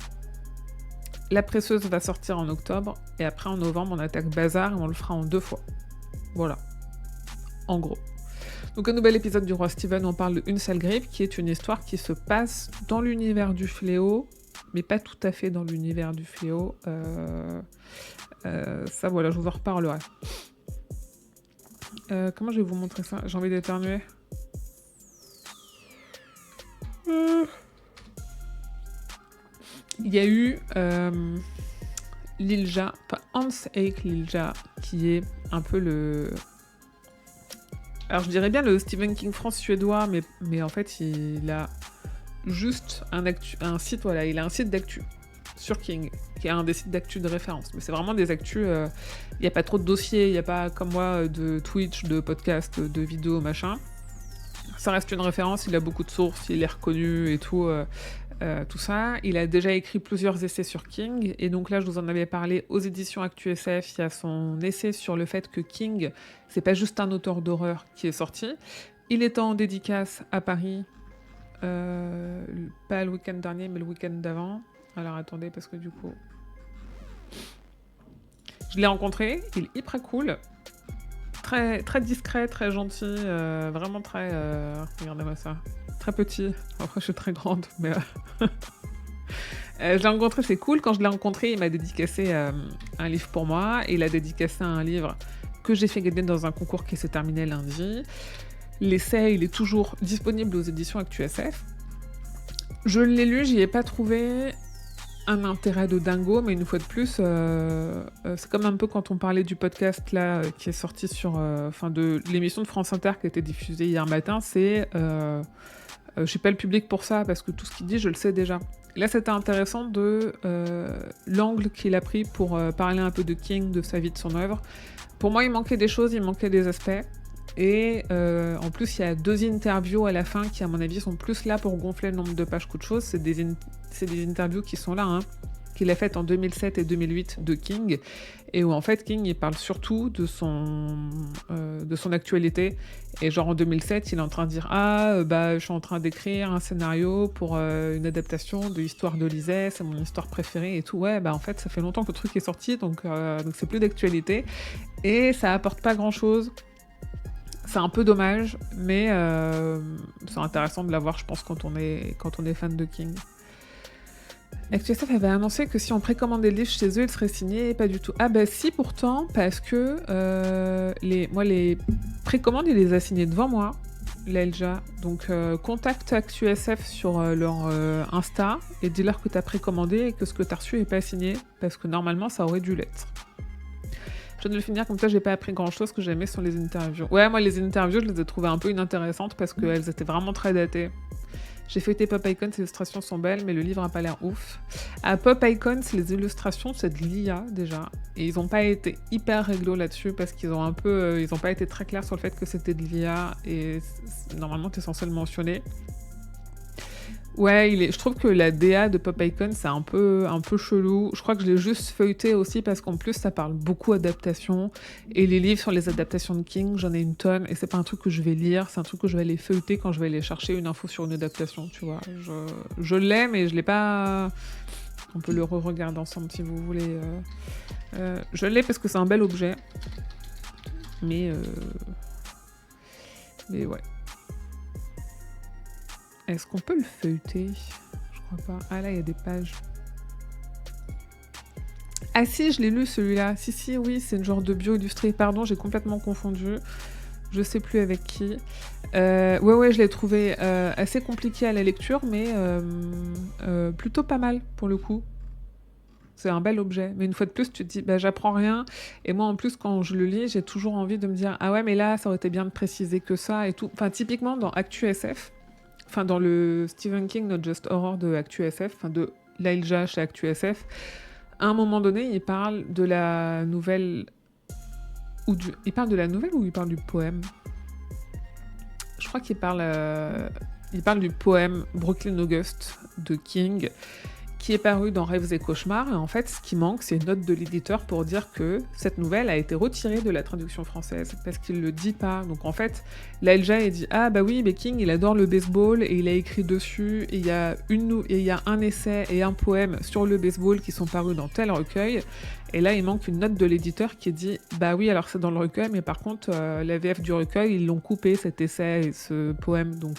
La presseuse va sortir en octobre. Et après, en novembre, on attaque Bazar et on le fera en 2 fois. Voilà. En gros. Donc un nouvel épisode du Roi Steven où on parle de Une sale grippe, qui est une histoire qui se passe dans l'univers du fléau, mais pas tout à fait dans l'univers du fléau. Ça, voilà, je vous en reparlerai. Comment je vais vous montrer ça? J'ai envie d'éternuer. Il y a eu Lilja, enfin Hans-Erik Lilja, qui est un peu le... Alors je dirais bien le Stephen King France suédois, mais en fait il a juste un site, voilà, il a un site d'actu sur King, qui est un des sites d'actu de référence. Mais c'est vraiment des actus, il n'y a pas trop de dossiers, il n'y a pas comme moi de Twitch, de podcast, de vidéos, machin. Ça reste une référence, il a beaucoup de sources, il est reconnu et tout, tout ça. Il a déjà écrit plusieurs essais sur King, et donc là je vous en avais parlé aux éditions Actu SF, il y a son essai sur le fait que King, c'est pas juste un auteur d'horreur qui est sorti. Il était en dédicace à Paris, pas le week-end dernier, mais le week-end d'avant. Alors attendez, parce que du coup... Je l'ai rencontré, il est hyper cool. Très, très discret, très gentil, vraiment très... regardez-moi ça. très petit. Après, je suis très grande, mais... je l'ai rencontré, c'est cool. Quand je l'ai rencontré, il m'a dédicacé un livre pour moi. Et il a dédicacé un livre que j'ai fait gagner dans un concours qui s'est terminé lundi. L'essai, il est toujours disponible aux éditions ActuSF. Je l'ai lu, j'y ai pas trouvé un intérêt de dingo, mais une fois de plus, c'est comme un peu quand on parlait du podcast là qui est sorti sur, de l'émission de France Inter qui a été diffusée hier matin, c'est je suis pas le public pour ça parce que tout ce qu'il dit, je le sais déjà. Là, c'était intéressant de l'angle qu'il a pris pour parler un peu de King, de sa vie, de son œuvre. Pour moi, il manquait des choses, il manquait des aspects. Et en plus, il y a 2 interviews à la fin qui, à mon avis, sont plus là pour gonfler le nombre de pages qu'autre chose. C'est des interviews qui sont là, hein, qu'il a faites en 2007 et 2008 de King, et où en fait King, il parle surtout de son actualité. Et genre en 2007, il est en train de dire « Ah, je suis en train d'écrire un scénario pour une adaptation de l'histoire de Lisée, c'est mon histoire préférée et tout. » Ouais, en fait, ça fait longtemps que le truc est sorti, donc c'est plus d'actualité. Et ça apporte pas grand-chose. C'est un peu dommage, mais c'est intéressant de l'avoir, je pense, quand on est fan de King. ActuSF avait annoncé que si on précommandait le livre chez eux, il serait signé, et pas du tout. Ah si, pourtant, parce que les précommandes, il les a signés devant moi, l'Elja. Donc, contacte ActuSF sur leur Insta et dis-leur que t'as précommandé et que ce que t'as reçu n'est pas signé, parce que normalement, ça aurait dû l'être. Je viens de le finir, comme ça j'ai pas appris grand chose que j'aimais sur les interviews. Ouais, moi les interviews, je les ai trouvées un peu inintéressantes parce qu'elles étaient vraiment très datées. J'ai feuilleté Pop Icons, les illustrations sont belles, mais le livre a pas l'air ouf. À Pop Icons, les illustrations, c'est de l'IA déjà. Et ils ont pas été hyper réglo là-dessus parce qu'ils ont ils ont pas été très clairs sur le fait que c'était de l'IA et normalement t'es censé le mentionner. Ouais, je trouve que la DA de Pop Icon, c'est un peu chelou. Je crois que je l'ai juste feuilleté aussi parce qu'en plus, ça parle beaucoup adaptation. Et les livres sur les adaptations de King, j'en ai une tonne. Et c'est pas un truc que je vais lire, c'est un truc que je vais aller feuilleter quand je vais aller chercher une info sur une adaptation, tu vois. Je l'ai, mais je l'ai pas... On peut le re-regarder ensemble si vous voulez. Je l'ai parce que c'est un bel objet. Mais ouais. Est-ce qu'on peut le feuilleter ? Je crois pas. Ah là, il y a des pages. Ah si, je l'ai lu celui-là. Si, oui, c'est une genre de bio illustré. Pardon, j'ai complètement confondu. Je sais plus avec qui. Ouais, je l'ai trouvé assez compliqué à la lecture, mais plutôt pas mal pour le coup. C'est un bel objet. Mais une fois de plus, tu te dis, j'apprends rien. Et moi, en plus, quand je le lis, j'ai toujours envie de me dire, ah ouais, mais là, ça aurait été bien de préciser que ça et tout. Enfin, typiquement, dans ActuSF, dans le Stephen King Not Just Horror de ActuSF, de l'Ailja chez ActuSF, à un moment donné, il parle de la nouvelle... Il parle de la nouvelle ou il parle du poème ? Je crois qu'il parle du poème Brooklyn August de King, qui est paru dans Rêves et Cauchemars. Et en fait, ce qui manque, c'est une note de l'éditeur pour dire que cette nouvelle a été retirée de la traduction française, parce qu'il le dit pas. Donc en fait, l'Ailja, il dit « Ah bah oui, mais King, il adore le baseball, et il a écrit dessus, et il y a un essai et un poème sur le baseball qui sont parus dans tel recueil. » Et là, il manque une note de l'éditeur qui dit « Bah oui, alors c'est dans le recueil, mais par contre, la VF du recueil, ils l'ont coupé, cet essai et ce poème, donc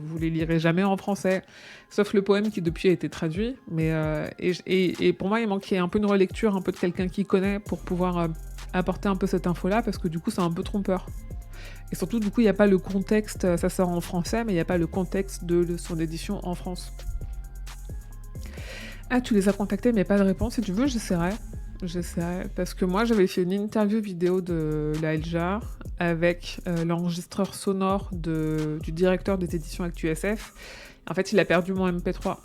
vous les lirez jamais en français. » Sauf le poème qui, depuis, a été traduit. Mais, et pour moi, il manquait un peu une relecture, un peu de quelqu'un qui connaît pour pouvoir apporter un peu cette info-là, parce que du coup, c'est un peu trompeur. Et surtout, du coup, il n'y a pas le contexte, ça sort en français, mais il n'y a pas le contexte de son édition en France. Ah, tu les as contactés, mais pas de réponse. Si tu veux, j'essaierai, parce que moi j'avais fait une interview vidéo de l'Ailja avec l'enregistreur sonore du directeur des éditions ActuSF. En fait, il a perdu mon MP3,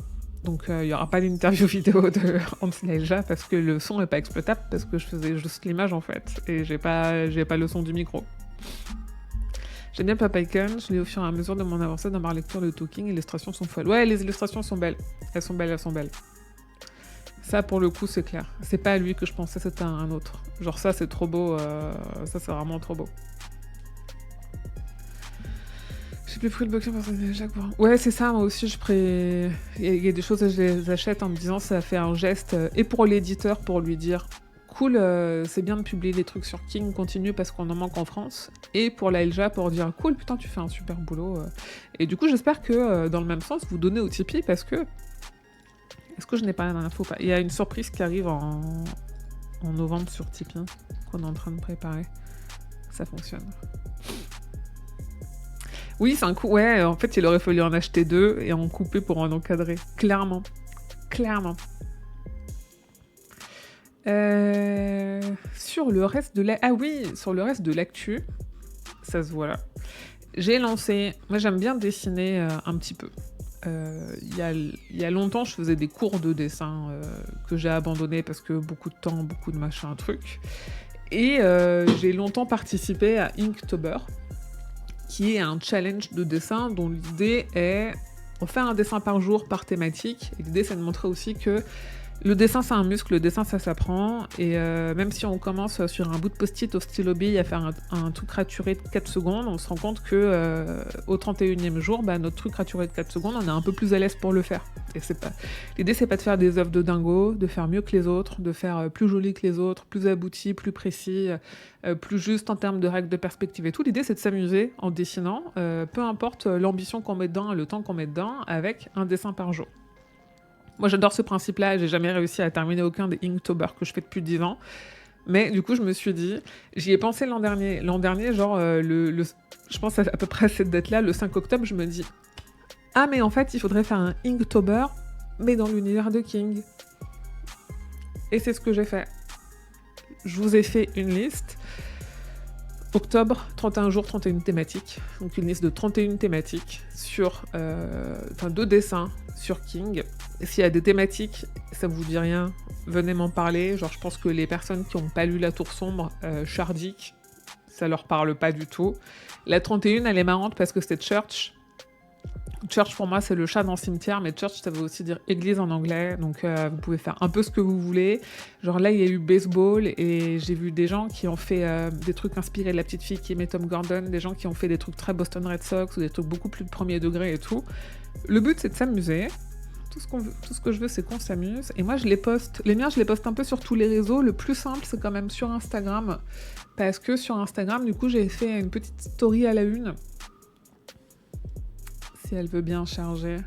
donc il n'y aura pas d'interview vidéo de Hans l'Ailja parce que le son n'est pas exploitable, parce que je faisais juste l'image en fait, et j'ai pas le son du micro. J'aime bien Pop Icon, je l'ai au fur et à mesure de mon avancée dans ma lecture de Talking, les illustrations sont folles. Ouais, les illustrations sont belles, elles sont belles. Ça, pour le coup, c'est clair. C'est pas à lui que je pensais, c'était un autre. Genre ça, c'est trop beau. Ça, c'est vraiment trop beau. J'ai plus pris le bouquin parce que déjà quoi. Ouais, c'est ça, moi aussi, il y a des choses que je les achète en me disant ça fait un geste, et pour l'éditeur, pour lui dire cool, c'est bien de publier des trucs sur King, continue parce qu'on en manque en France. Et pour la LGA, pour dire cool, putain, tu fais un super boulot. Et du coup, j'espère que dans le même sens, vous donnez au Tipeee parce que. Est-ce que je n'ai pas l'info pas? Il y a une surprise qui arrive en novembre sur Tipeee qu'on est en train de préparer. Ça fonctionne. Oui, c'est un coup. Ouais, en fait, il aurait fallu en acheter 2 et en couper pour en encadrer. Clairement. Clairement. Sur le reste de sur le reste de l'actu, ça se voit là. J'ai lancé. Moi, j'aime bien dessiner un petit peu. Il y a longtemps, je faisais des cours de dessin que j'ai abandonnés parce que beaucoup de temps, beaucoup de machin, trucs. Et j'ai longtemps participé à Inktober, qui est un challenge de dessin dont l'idée est on fait un dessin par jour par thématique. Et l'idée, c'est de montrer aussi que le dessin, c'est un muscle, le dessin, ça s'apprend. Et même si on commence sur un bout de post-it au stylo bille à faire un truc raturé de 4 secondes, on se rend compte que au 31e jour, notre truc raturé de 4 secondes, on est un peu plus à l'aise pour le faire. Et l'idée, c'est pas de faire des œuvres de dingo, de faire mieux que les autres, de faire plus joli que les autres, plus abouti, plus précis, plus juste en termes de règles de perspective et tout. L'idée, c'est de s'amuser en dessinant, peu importe l'ambition qu'on met dedans et le temps qu'on met dedans, avec un dessin par jour. Moi, j'adore ce principe-là. J'ai jamais réussi à terminer aucun des Inktober que je fais depuis 10 ans. Mais du coup, je me suis dit... J'y ai pensé l'an dernier. L'an dernier, genre, je pense à peu près à cette date-là, le 5 octobre, je me dis... Ah, mais en fait, il faudrait faire un Inktober, mais dans l'univers de King. Et c'est ce que j'ai fait. Je vous ai fait une liste. Octobre, 31 jours, 31 thématiques. Donc une liste de 31 thématiques sur... de dessins sur King. Et s'il y a des thématiques, ça vous dit rien, venez m'en parler. Genre, je pense que les personnes qui n'ont pas lu La Tour Sombre, Shardik, ça leur parle pas du tout. La 31, elle est marrante parce que c'est Church. Church, pour moi, c'est le chat dans le cimetière, mais church, ça veut aussi dire église en anglais, donc vous pouvez faire un peu ce que vous voulez. Genre là, il y a eu baseball, et j'ai vu des gens qui ont fait des trucs inspirés de la petite fille qui aimait Tom Gordon, des gens qui ont fait des trucs très Boston Red Sox, ou des trucs beaucoup plus de premier degré et tout. Le but, c'est de s'amuser. Tout ce que je veux, c'est qu'on s'amuse. Et moi, je les poste. Les miens, je les poste un peu sur tous les réseaux. Le plus simple, c'est quand même sur Instagram. Parce que sur Instagram, du coup, j'ai fait une petite story à la une. Si elle veut bien charger.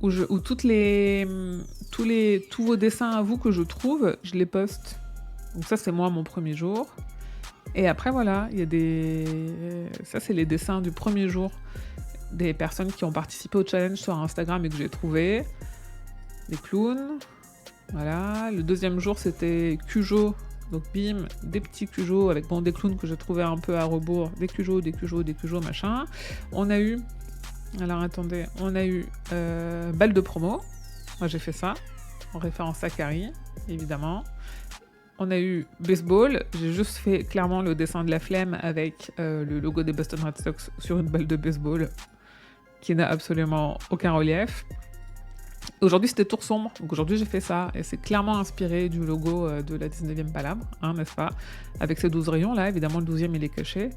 Où tous vos dessins à vous que je trouve, je les poste. Donc ça, c'est moi, mon premier jour. Et après, voilà, il y a des... Ça, c'est les dessins du premier jour des personnes qui ont participé au challenge sur Instagram et que j'ai trouvé. Des clowns. Voilà. Le deuxième jour, c'était Cujo. Donc, bim, des petits Cujo avec des clowns que j'ai trouvé un peu à rebours. Des Cujo, machin. On a eu... Alors, attendez. On a eu balle de promo. Moi, j'ai fait ça. En référence à Carrie, évidemment. On a eu baseball. J'ai juste fait clairement le dessin de la flemme avec le logo des Boston Red Sox sur une balle de baseball qui n'a absolument aucun relief. Aujourd'hui, c'était Tour Sombre. Donc aujourd'hui, j'ai fait ça. Et c'est clairement inspiré du logo de la 19e Palabre, n'est-ce pas? Avec ces 12 rayons là. Évidemment, le 12e, il est caché.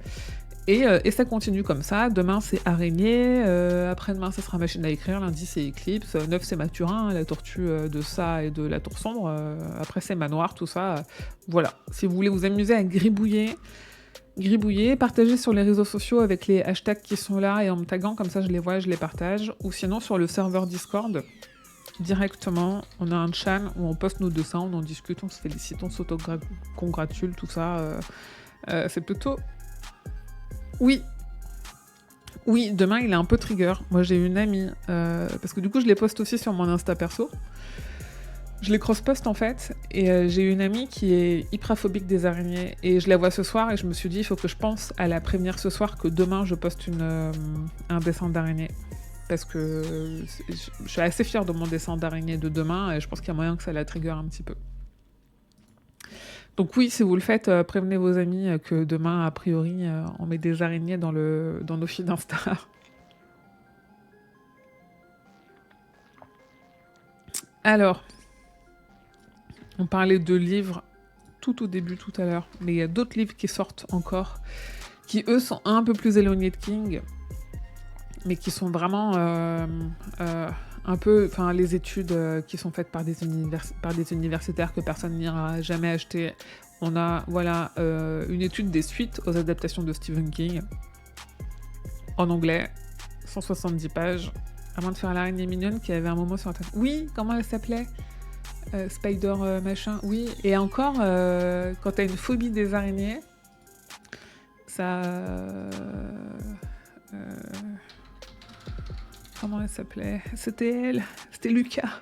Et ça continue comme ça. Demain, c'est Araignée. Après-demain, ça sera Machine à écrire. Lundi, c'est Eclipse. 9, c'est Mathurin, la tortue de ça et de la Tour Sombre. Après, c'est Manoir, tout ça. Voilà. Si vous voulez vous amuser à gribouiller, partagez sur les réseaux sociaux avec les hashtags qui sont là et en me taguant, comme ça je les vois et je les partage. Ou sinon, sur le serveur Discord, directement, on a un chat où on poste nos dessins, on en discute, on se félicite, on s'auto-congratule, tout ça. C'est plutôt... Oui, demain il est un peu trigger. Moi j'ai une amie, parce que du coup je les poste aussi sur mon Insta perso. Je les cross-poste en fait, et j'ai une amie qui est hypraphobique des araignées, et je la vois ce soir, et je me suis dit, il faut que je pense à la prévenir ce soir que demain je poste un dessin d'araignée. Parce que je suis assez fière de mon dessin d'araignée de demain, et je pense qu'il y a moyen que ça la trigger un petit peu. Donc oui, si vous le faites, prévenez vos amis que demain, a priori, on met des araignées dans nos feeds d'Insta. Alors, on parlait de livres tout au début, tout à l'heure, mais il y a d'autres livres qui sortent encore, qui eux sont un peu plus éloignés de King, mais qui sont vraiment un un peu, enfin, les études qui sont faites par des universitaires que personne n'ira jamais acheter. On a, voilà, une étude des suites aux adaptations de Stephen King, en anglais, 170 pages, à moins de faire l'araignée mignonne qui avait un moment sur Internet. Oui, comment elle s'appelait Spider machin, oui. Et encore, quand t'as une phobie des araignées, ça... comment elle s'appelait? C'était elle, c'était Lucas.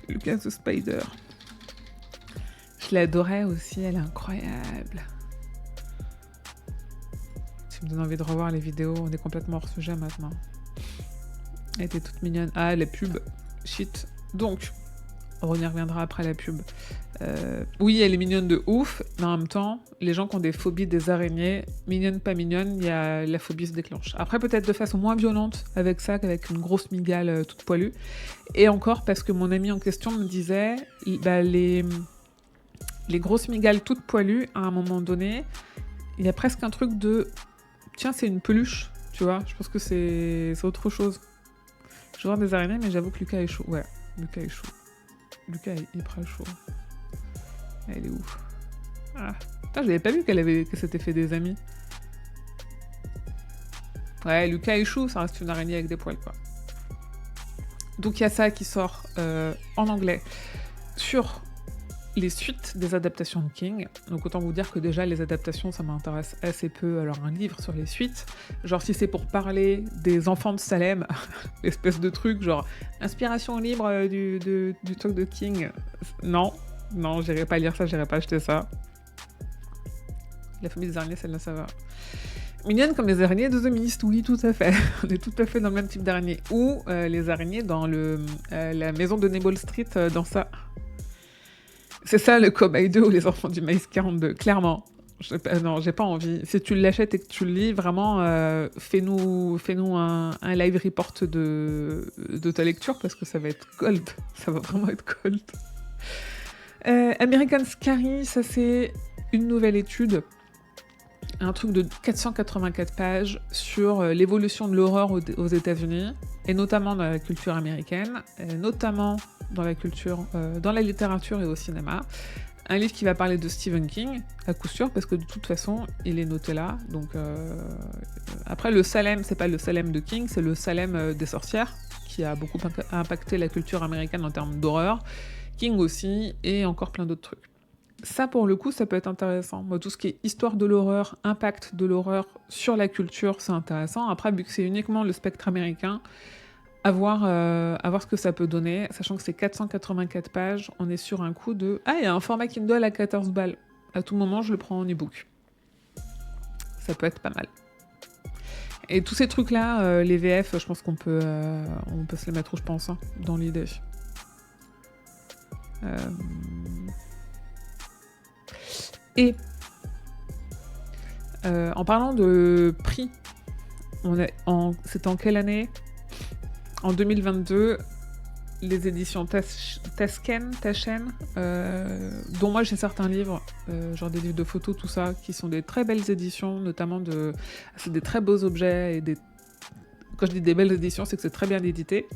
Lucas the Spider. Je l'adorais aussi, elle est incroyable. Tu me donnes envie de revoir les vidéos, on est complètement hors sujet maintenant. Elle était toute mignonne. Ah, la pub, shit. Donc, on y reviendra après la pub. Oui, elle est mignonne de ouf, mais en même temps, les gens qui ont des phobies des araignées, mignonne, pas mignonne, il y a la phobie se déclenche. Après, peut-être de façon moins violente avec ça qu'avec une grosse migale toute poilue. Et encore parce que mon ami en question me disait, bah, les grosses migales toutes poilues, à un moment donné, il y a presque un truc de... Tiens, c'est une peluche, tu vois. Je pense que c'est autre chose. Je vais voir des araignées, mais j'avoue que Lucas est chaud. Ouais, Lucas est chaud. Lucas est hyper chaud. Elle est ouf. Ah, putain, je l'avais pas vu que s'était fait des amis. Ouais, Lucas est chou, ça reste une araignée avec des poils, quoi. Donc il y a ça qui sort en anglais sur les suites des adaptations de King. Donc autant vous dire que déjà les adaptations ça m'intéresse assez peu. Alors un livre sur les suites, genre si c'est pour parler des enfants de Salem, espèce de truc genre inspiration libre du truc de King, non, j'irai pas lire ça, j'irai pas acheter ça. La famille des araignées, celle-là ça va. Mignonne comme les araignées de The Mist, oui, tout à fait. On est tout à fait dans le même type d'araignée. Ou les araignées dans la maison de Nable Street dans ça. C'est ça le Cobaye 2 ou les enfants du Maïs 42, clairement. Non, j'ai pas envie. Si tu l'achètes et que tu le lis, vraiment, fais-nous un live report de ta lecture parce que ça va être gold. Ça va vraiment être gold. American Scary, ça c'est une nouvelle étude. Un truc de 484 pages sur l'évolution de l'horreur aux États-Unis, et notamment dans la culture américaine, notamment dans la culture, dans la littérature et au cinéma. Un livre qui va parler de Stephen King, à coup sûr, parce que de toute façon, il est noté là. Donc, après, le Salem, c'est pas le Salem de King, c'est le Salem des sorcières, qui a beaucoup impacté la culture américaine en termes d'horreur. King aussi, et encore plein d'autres trucs. Ça, pour le coup, ça peut être intéressant. Moi, tout ce qui est histoire de l'horreur, impact de l'horreur sur la culture, c'est intéressant. Après, vu que c'est uniquement le spectre américain, à voir ce que ça peut donner. Sachant que c'est 484 pages, on est sur un coup de... Ah, il y a un format Kindle à 14 balles. À tout moment, je le prends en e-book. Ça peut être pas mal. Et tous ces trucs-là, les VF, je pense qu'on peut se les mettre où je pense, hein, dans l'idée. Et en parlant de prix, c'était en quelle année ? En 2022, les éditions Taschen, dont moi j'ai certains livres, genre des livres de photos, tout ça, qui sont des très belles éditions, notamment c'est des très beaux objets, et quand je dis des belles éditions, c'est que c'est très bien édité.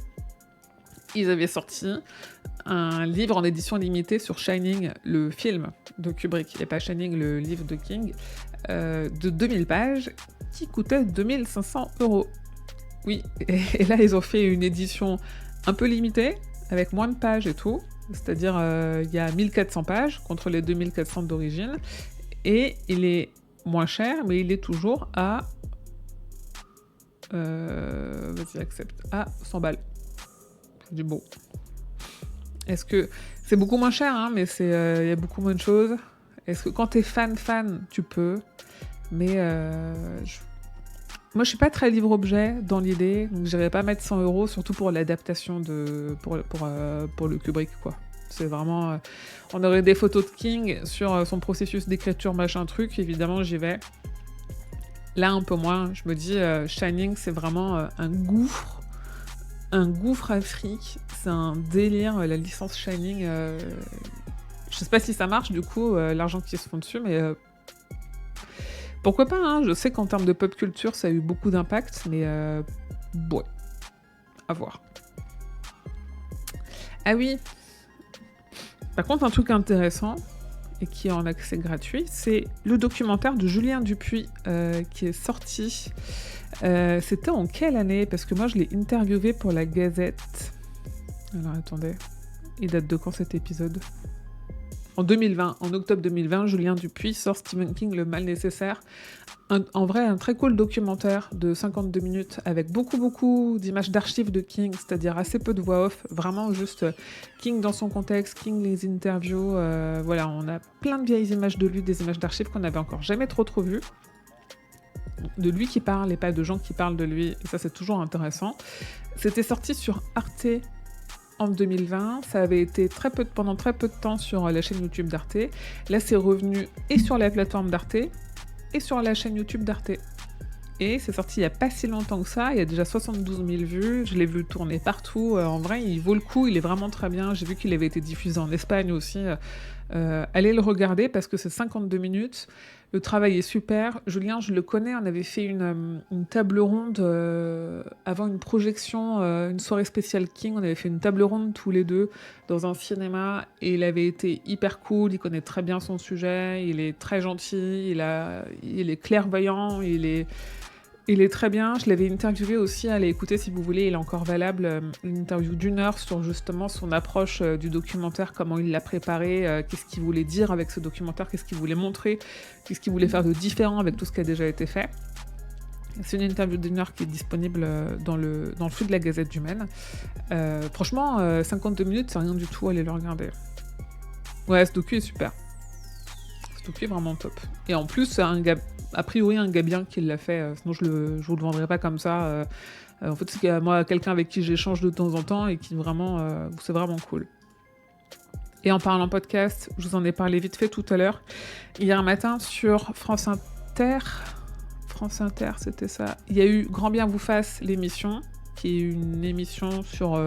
Ils avaient sorti un livre en édition limitée sur Shining, le film de Kubrick, et pas Shining, le livre de King, de 2000 pages, qui coûtait 2500 €. Oui, et là, ils ont fait une édition un peu limitée, avec moins de pages et tout, c'est-à-dire il y a 1400 pages contre les 2400 d'origine, et il est moins cher, mais il est toujours à... vas-y, accepte. À 100 balles. Du bon. Est-ce que c'est beaucoup moins cher, hein, mais il y a beaucoup moins de choses. Est-ce que quand t'es fan, tu peux, mais moi je suis pas très livre-objet dans l'idée, donc j'irais pas mettre 100 €, surtout pour l'adaptation pour le Kubrick, quoi. C'est vraiment, on aurait des photos de King sur son processus d'écriture, machin truc, évidemment j'y vais. Là un peu moins, je me dis Shining c'est vraiment un gouffre afrique, c'est un délire, la licence Shining, je sais pas si ça marche du coup, l'argent qui se font dessus, mais pourquoi pas, hein, je sais qu'en termes de pop culture ça a eu beaucoup d'impact, mais ouais, à voir. Ah oui. Par contre, un truc intéressant, et qui est en accès gratuit, c'est le documentaire de Julien Dupuis, qui est sorti. C'était en quelle année? Parce que moi, je l'ai interviewé pour la Gazette. Alors, attendez. Il date de quand cet épisode? En 2020, en octobre 2020, Julien Dupuis sort Stephen King, Le Mal Nécessaire. En vrai, un très cool documentaire de 52 minutes avec beaucoup d'images d'archives de King, c'est-à-dire assez peu de voix off, vraiment juste King dans son contexte, King les interviews, voilà, on a plein de vieilles images de lui, des images d'archives qu'on n'avait encore jamais trop vues. De lui qui parle et pas de gens qui parlent de lui, et ça c'est toujours intéressant. C'était sorti sur Arte en 2020, ça avait été pendant très peu de temps sur la chaîne YouTube d'Arte. Là c'est revenu et sur la plateforme d'Arte et sur la chaîne YouTube d'Arte. Et c'est sorti il n'y a pas si longtemps que ça, il y a déjà 72 000 vues, je l'ai vu tourner partout, en vrai il vaut le coup, il est vraiment très bien, j'ai vu qu'il avait été diffusé en Espagne aussi, allez le regarder parce que c'est 52 minutes, le travail est super. Julien, je le connais, on avait fait une table ronde avant une projection, une soirée spéciale King, on avait fait une table ronde tous les deux dans un cinéma et il avait été hyper cool, il connaît très bien son sujet, il est très gentil, il est clairvoyant, il est très bien. Je l'avais interviewé aussi, allez écouter si vous voulez, il est encore valable, une interview d'1 heure sur justement son approche du documentaire, comment il l'a préparé, qu'est-ce qu'il voulait dire avec ce documentaire, qu'est-ce qu'il voulait montrer, qu'est-ce qu'il voulait faire de différent avec tout ce qui a déjà été fait. C'est une interview d'1 heure qui est disponible dans le flux de la Gazette du Maine. Franchement, 52 minutes, c'est rien du tout, allez le regarder. Ouais, ce docu est super. Ce docu est vraiment top. Et en plus, c'est un gars... A priori, un gars bien qui l'a fait, sinon je vous le vendrai pas comme ça. En fait, c'est moi quelqu'un avec qui j'échange de temps en temps et qui vraiment, c'est vraiment cool. Et en parlant podcast, je vous en ai parlé vite fait tout à l'heure. Hier matin sur France Inter, c'était ça. Il y a eu Grand Bien vous fasse l'émission, qui est une émission sur...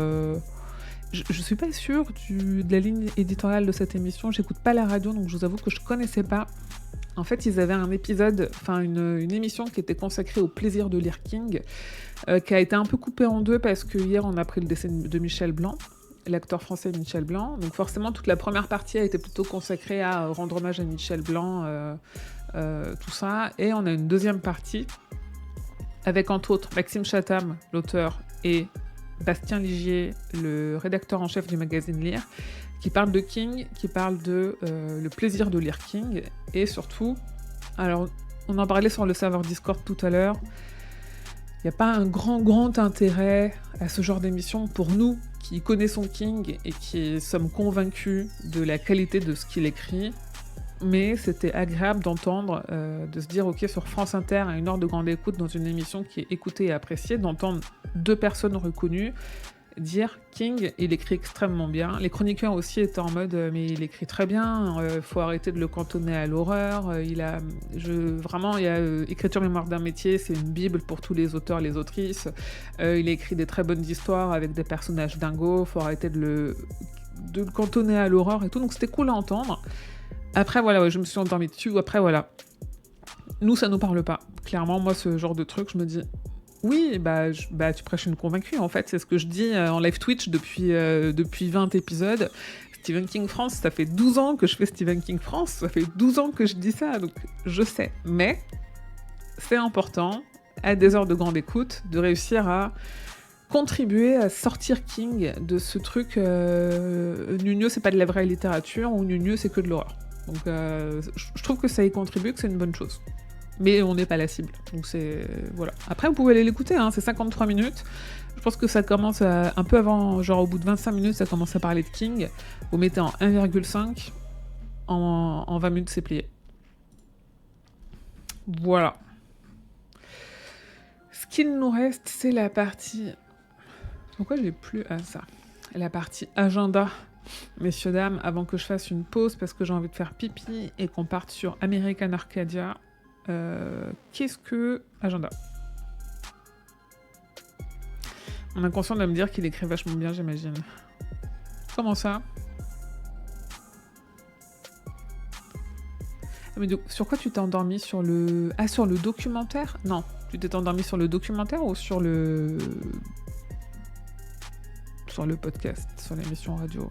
Je suis pas sûre de la ligne éditoriale de cette émission. J'écoute pas la radio, donc je vous avoue que je connaissais pas. En fait, ils avaient un épisode, une émission qui était consacrée au plaisir de lire King, qui a été un peu coupée en deux parce que hier on a appris le décès de Michel Blanc, l'acteur français Michel Blanc. Donc forcément, toute la première partie a été plutôt consacrée à rendre hommage à Michel Blanc, tout ça. Et on a une deuxième partie avec entre autres Maxime Chatham, l'auteur, et Bastien Ligier, le rédacteur en chef du magazine Lire, qui parle de King, qui parle de le plaisir de lire King, et surtout, alors on en parlait sur le serveur Discord tout à l'heure, il n'y a pas un grand intérêt à ce genre d'émission pour nous qui connaissons King et qui sommes convaincus de la qualité de ce qu'il écrit, mais c'était agréable d'entendre, de se dire ok, sur France Inter, à 1 heure de grande écoute, dans une émission qui est écoutée et appréciée, d'entendre 2 personnes reconnues dire King, il écrit extrêmement bien. Les chroniqueurs aussi étaient en mode mais il écrit très bien, faut arrêter de le cantonner à l'horreur. Vraiment, il y a Écriture mémoire d'un métier, c'est une bible pour tous les auteurs, les autrices. Il a écrit des très bonnes histoires avec des personnages dingos, faut arrêter de le cantonner à l'horreur et tout. Donc c'était cool à entendre. Après voilà, ouais, je me suis endormie dessus. Après voilà, nous ça nous parle pas. Clairement, moi ce genre de truc, je me dis oui, tu prêches une convaincue, en fait, c'est ce que je dis en live Twitch depuis 20 épisodes. Stephen King France, ça fait 12 ans que je fais Stephen King France, ça fait 12 ans que je dis ça, donc je sais. Mais c'est important, à des heures de grande écoute, de réussir à contribuer à sortir King de ce truc Nuno, c'est pas de la vraie littérature, ou Nuno, c'est que de l'horreur. Donc je trouve que ça y contribue, que c'est une bonne chose. Mais on n'est pas la cible, donc c'est... Voilà. Après, vous pouvez aller l'écouter, hein, c'est 53 minutes. Je pense que ça commence un peu avant, genre au bout de 25 minutes, ça commence à parler de King. Vous mettez en 1,5, en 20 minutes, c'est plié. Voilà. Ce qu'il nous reste, c'est la partie... Pourquoi j'ai plus à ça ? La partie agenda, messieurs, dames, avant que je fasse une pause, parce que j'ai envie de faire pipi, et qu'on parte sur American Arcadia... qu'est-ce que agenda ? Mon inconscient doit me dire qu'il écrit vachement bien, j'imagine. Comment ça ? Mais sur quoi tu t'es endormi ? Sur le... Ah, sur le documentaire ? Non, tu t'es endormi sur le documentaire ou sur le... sur le podcast, sur l'émission radio.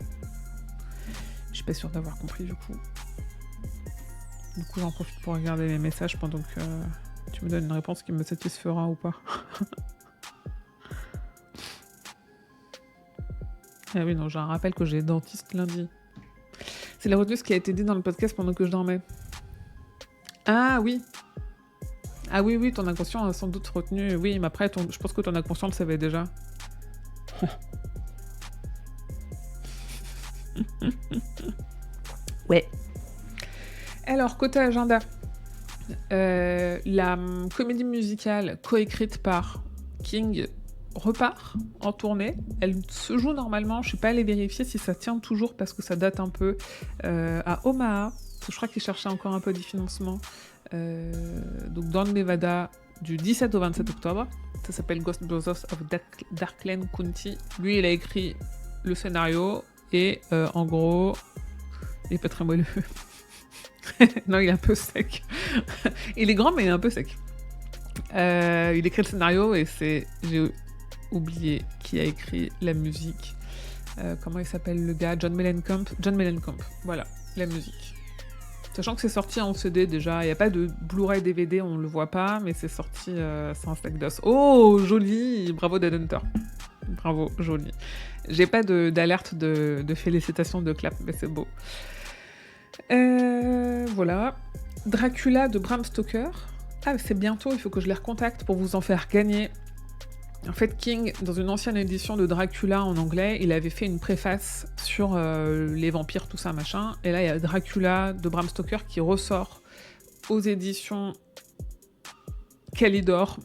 Je suis pas sûre d'avoir compris du coup. Du coup, j'en profite pour regarder mes messages pendant que tu me donnes une réponse qui me satisfera ou pas. Ah oui, non, j'ai un rappel que j'ai dentiste lundi. C'est la retenu ce qui a été dit dans le podcast pendant que je dormais. Ah oui. Ah oui, oui, ton inconscient a sans doute retenu. Oui, mais après, je pense que ton inconscient le savait déjà. Ouais. Alors, côté agenda, la comédie musicale coécrite par King repart en tournée. Elle se joue normalement, je ne suis pas allée vérifier si ça tient toujours parce que ça date un peu, à Omaha. Je crois qu'ils cherchaient encore un peu de financement. Donc dans le Nevada, du 17 au 27 octobre. Ça s'appelle Ghostbusters of Darkland County. Lui, il a écrit le scénario et en gros, il est pas très moelleux. Non, il est un peu sec. Il est grand, mais il est un peu sec. Il écrit le scénario et j'ai oublié qui a écrit la musique. Comment il s'appelle le gars? John Mellencamp. John Mellencamp, voilà, la musique. Sachant que c'est sorti en CD déjà, il n'y a pas de Blu-ray DVD, on le voit pas, mais c'est sorti sans un stack d'os. Oh, joli! Bravo Dead Hunter. Bravo, joli. J'ai pas d'alerte de félicitations de clap, mais c'est beau. Voilà. Dracula de Bram Stoker. Ah, c'est bientôt, il faut que je les recontacte pour vous en faire gagner. En fait, King, dans une ancienne édition de Dracula en anglais, il avait fait une préface sur les vampires, tout ça, machin. Et là, il y a Dracula de Bram Stoker qui ressort aux éditions Calidor,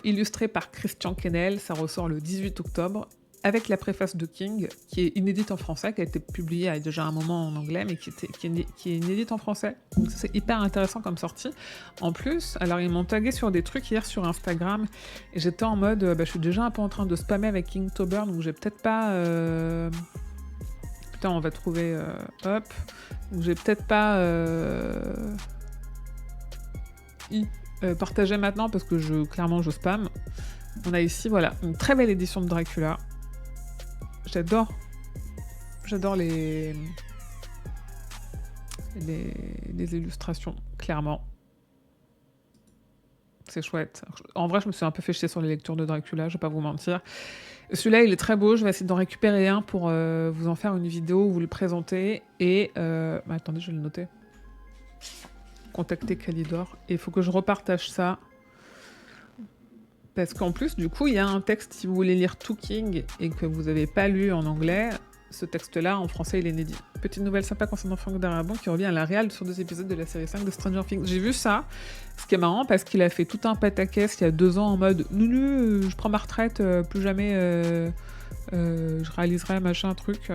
illustré par Christian Kennel. Ça ressort le 18 octobre, avec la préface de King, qui est inédite en français, qui a été publiée il y a déjà un moment en anglais, mais qui est inédite en français. Donc ça, c'est hyper intéressant comme sortie. En plus, alors ils m'ont tagué sur des trucs hier sur Instagram, et j'étais en mode, je suis déjà un peu en train de spammer avec Kingtober, donc j'ai peut-être pas... Putain, on va trouver... hop. Donc j'ai peut-être pas... partager maintenant, parce que clairement je spam. On a ici, voilà, une très belle édition de Dracula. J'adore les illustrations, clairement. C'est chouette. En vrai, je me suis un peu fait chier sur les lectures de Dracula, je vais pas vous mentir. Celui-là, il est très beau, je vais essayer d'en récupérer un pour vous en faire une vidéo, vous le présenter. Et... attendez, je vais le noter. Contacter Calidor. Et il faut que je repartage ça. Parce qu'en plus, du coup, il y a un texte, si vous voulez lire tout King et que vous n'avez pas lu en anglais, ce texte-là, en français, il est inédit. Petite nouvelle sympa concernant Frank Darabont qui revient à la réal sur 2 épisodes de la série 5 de Stranger Things. J'ai vu ça, ce qui est marrant parce qu'il a fait tout un pataquès il y a 2 ans en mode « Nounou, je prends ma retraite, plus jamais je réaliserai machin truc. »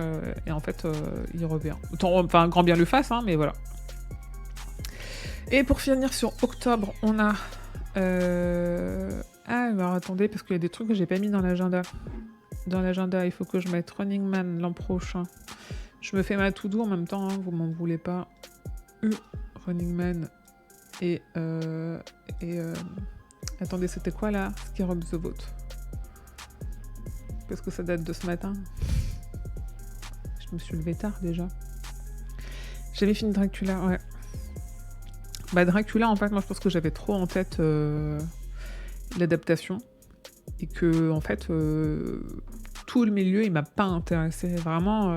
Et en fait, il revient. Enfin, grand bien lui fasse, hein, mais voilà. Et pour finir sur octobre, on a... Ah, alors attendez, parce qu'il y a des trucs que j'ai pas mis dans l'agenda. Dans l'agenda, il faut que je mette Running Man l'an prochain. Je me fais ma to-do en même temps, hein, vous m'en voulez pas. Running Man et attendez, c'était quoi là? Scare Up the Vote. Parce que ça date de ce matin. Je me suis levée tard déjà. J'avais fini Dracula, ouais. Bah Dracula, en fait, moi je pense que j'avais trop en tête l'adaptation et que en fait tout le milieu il m'a pas intéressé vraiment.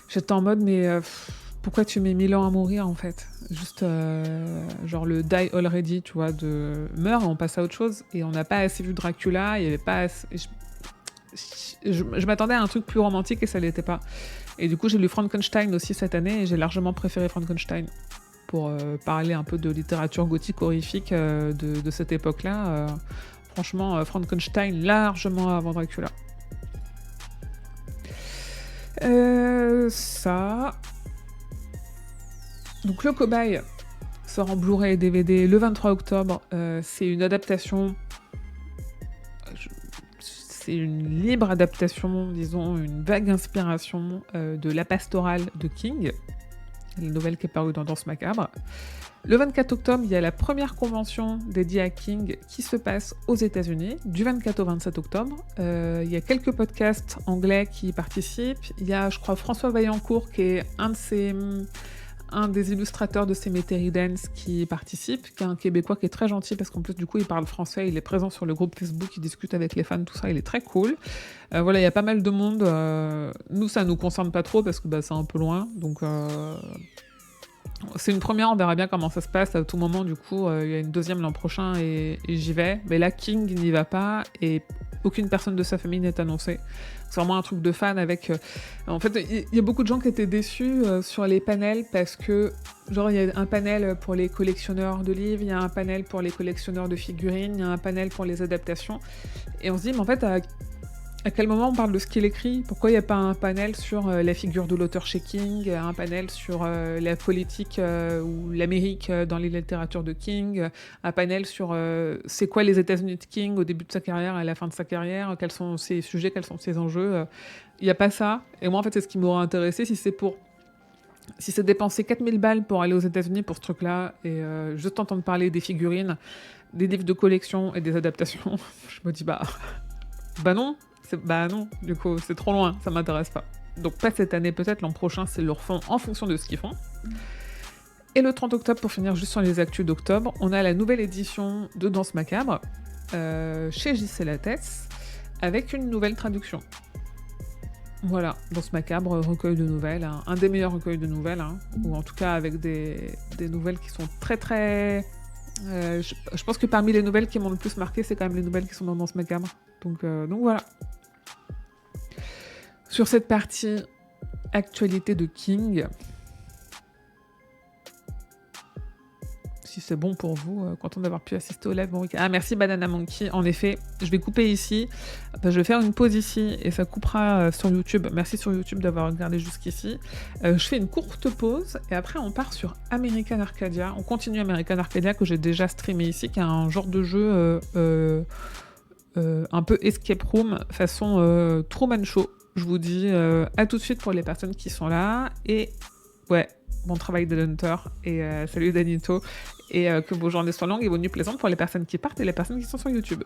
J'étais en mode mais pourquoi tu mets 1000 ans à mourir en fait? Juste genre le die already, tu vois, de meurt et on passe à autre chose et on n'a pas assez vu Dracula, il y avait pas assez... je m'attendais à un truc plus romantique et ça l'était pas. Et du coup j'ai lu Frankenstein aussi cette année et j'ai largement préféré Frankenstein. Pour parler un peu de littérature gothique horrifique de cette époque-là. Franchement, Frankenstein largement avant Dracula. Ça... Donc le cobaye sort en Blu-ray et DVD le 23 octobre. C'est une adaptation... C'est une libre adaptation, disons, une vague inspiration de La Pastorale de King. la nouvelle qui est parue dans Danse Macabre. Le 24 octobre, il y a la première convention dédiée à King qui se passe aux États-Unis, du 24 au 27 octobre. Il y a quelques podcasts anglais qui y participent. Il y a, je crois, François Vaillancourt qui est un des illustrateurs de Cemetery Dance qui participe, qui est un Québécois qui est très gentil parce qu'en plus du coup il parle français, il est présent sur le groupe Facebook, il discute avec les fans, tout ça, il est très cool. Voilà, il y a pas mal de monde. Nous, ça nous concerne pas trop parce que c'est un peu loin, donc c'est une première, on verra bien comment ça se passe. À tout moment, du coup, il y a une deuxième l'an prochain et j'y vais. Mais là, King n'y va pas et aucune personne de sa famille n'est annoncée. C'est vraiment un truc de fan avec... En fait, il y a beaucoup de gens qui étaient déçus sur les panels parce que, genre, il y a un panel pour les collectionneurs de livres, il y a un panel pour les collectionneurs de figurines, il y a un panel pour les adaptations. Et on se dit, mais en fait, à quel moment on parle de ce qu'il écrit ? Pourquoi il n'y a pas un panel sur la figure de l'auteur chez King, un panel sur la politique ou l'Amérique dans les littératures de King, un panel sur c'est quoi les États-Unis de King au début de sa carrière et à la fin de sa carrière, quels sont ses sujets, quels sont ses enjeux. Il n'y a pas ça. Et moi, en fait, c'est ce qui m'aurait intéressé si c'est dépenser 4000 balles pour aller aux États-Unis pour ce truc-là et juste entendre parler des figurines, des livres de collection et des adaptations, je me dis bah non. Bah non, du coup, c'est trop loin, ça m'intéresse pas. Donc pas cette année, peut-être l'an prochain, c'est leur fond en fonction de ce qu'ils font. Et le 30 octobre, pour finir juste sur les actus d'octobre, on a la nouvelle édition de Danse Macabre chez JC Lattès avec une nouvelle traduction. Voilà, Danse Macabre, recueil de nouvelles, hein, un des meilleurs recueils de nouvelles, hein, ou en tout cas avec des nouvelles qui sont très très... je pense que parmi les nouvelles qui m'ont le plus marqué, c'est quand même les nouvelles qui sont dans Danse Macabre. Donc voilà. Sur cette partie actualité de King, si c'est bon pour vous, content d'avoir pu assister au live. Bon week-end. Ah, merci Banana Monkey. En effet, je vais couper ici. Enfin, je vais faire une pause ici et ça coupera sur YouTube. Merci sur YouTube d'avoir regardé jusqu'ici. Je fais une courte pause et après on part sur American Arcadia. On continue American Arcadia que j'ai déjà streamé ici, qui est un genre de jeu un peu escape room façon Truman Show. Je vous dis à tout de suite pour les personnes qui sont là. Et ouais, bon travail de Hunter. Et salut Danito. Et que vos journées soient longues et vos nuits plaisantes pour les personnes qui partent et les personnes qui sont sur YouTube.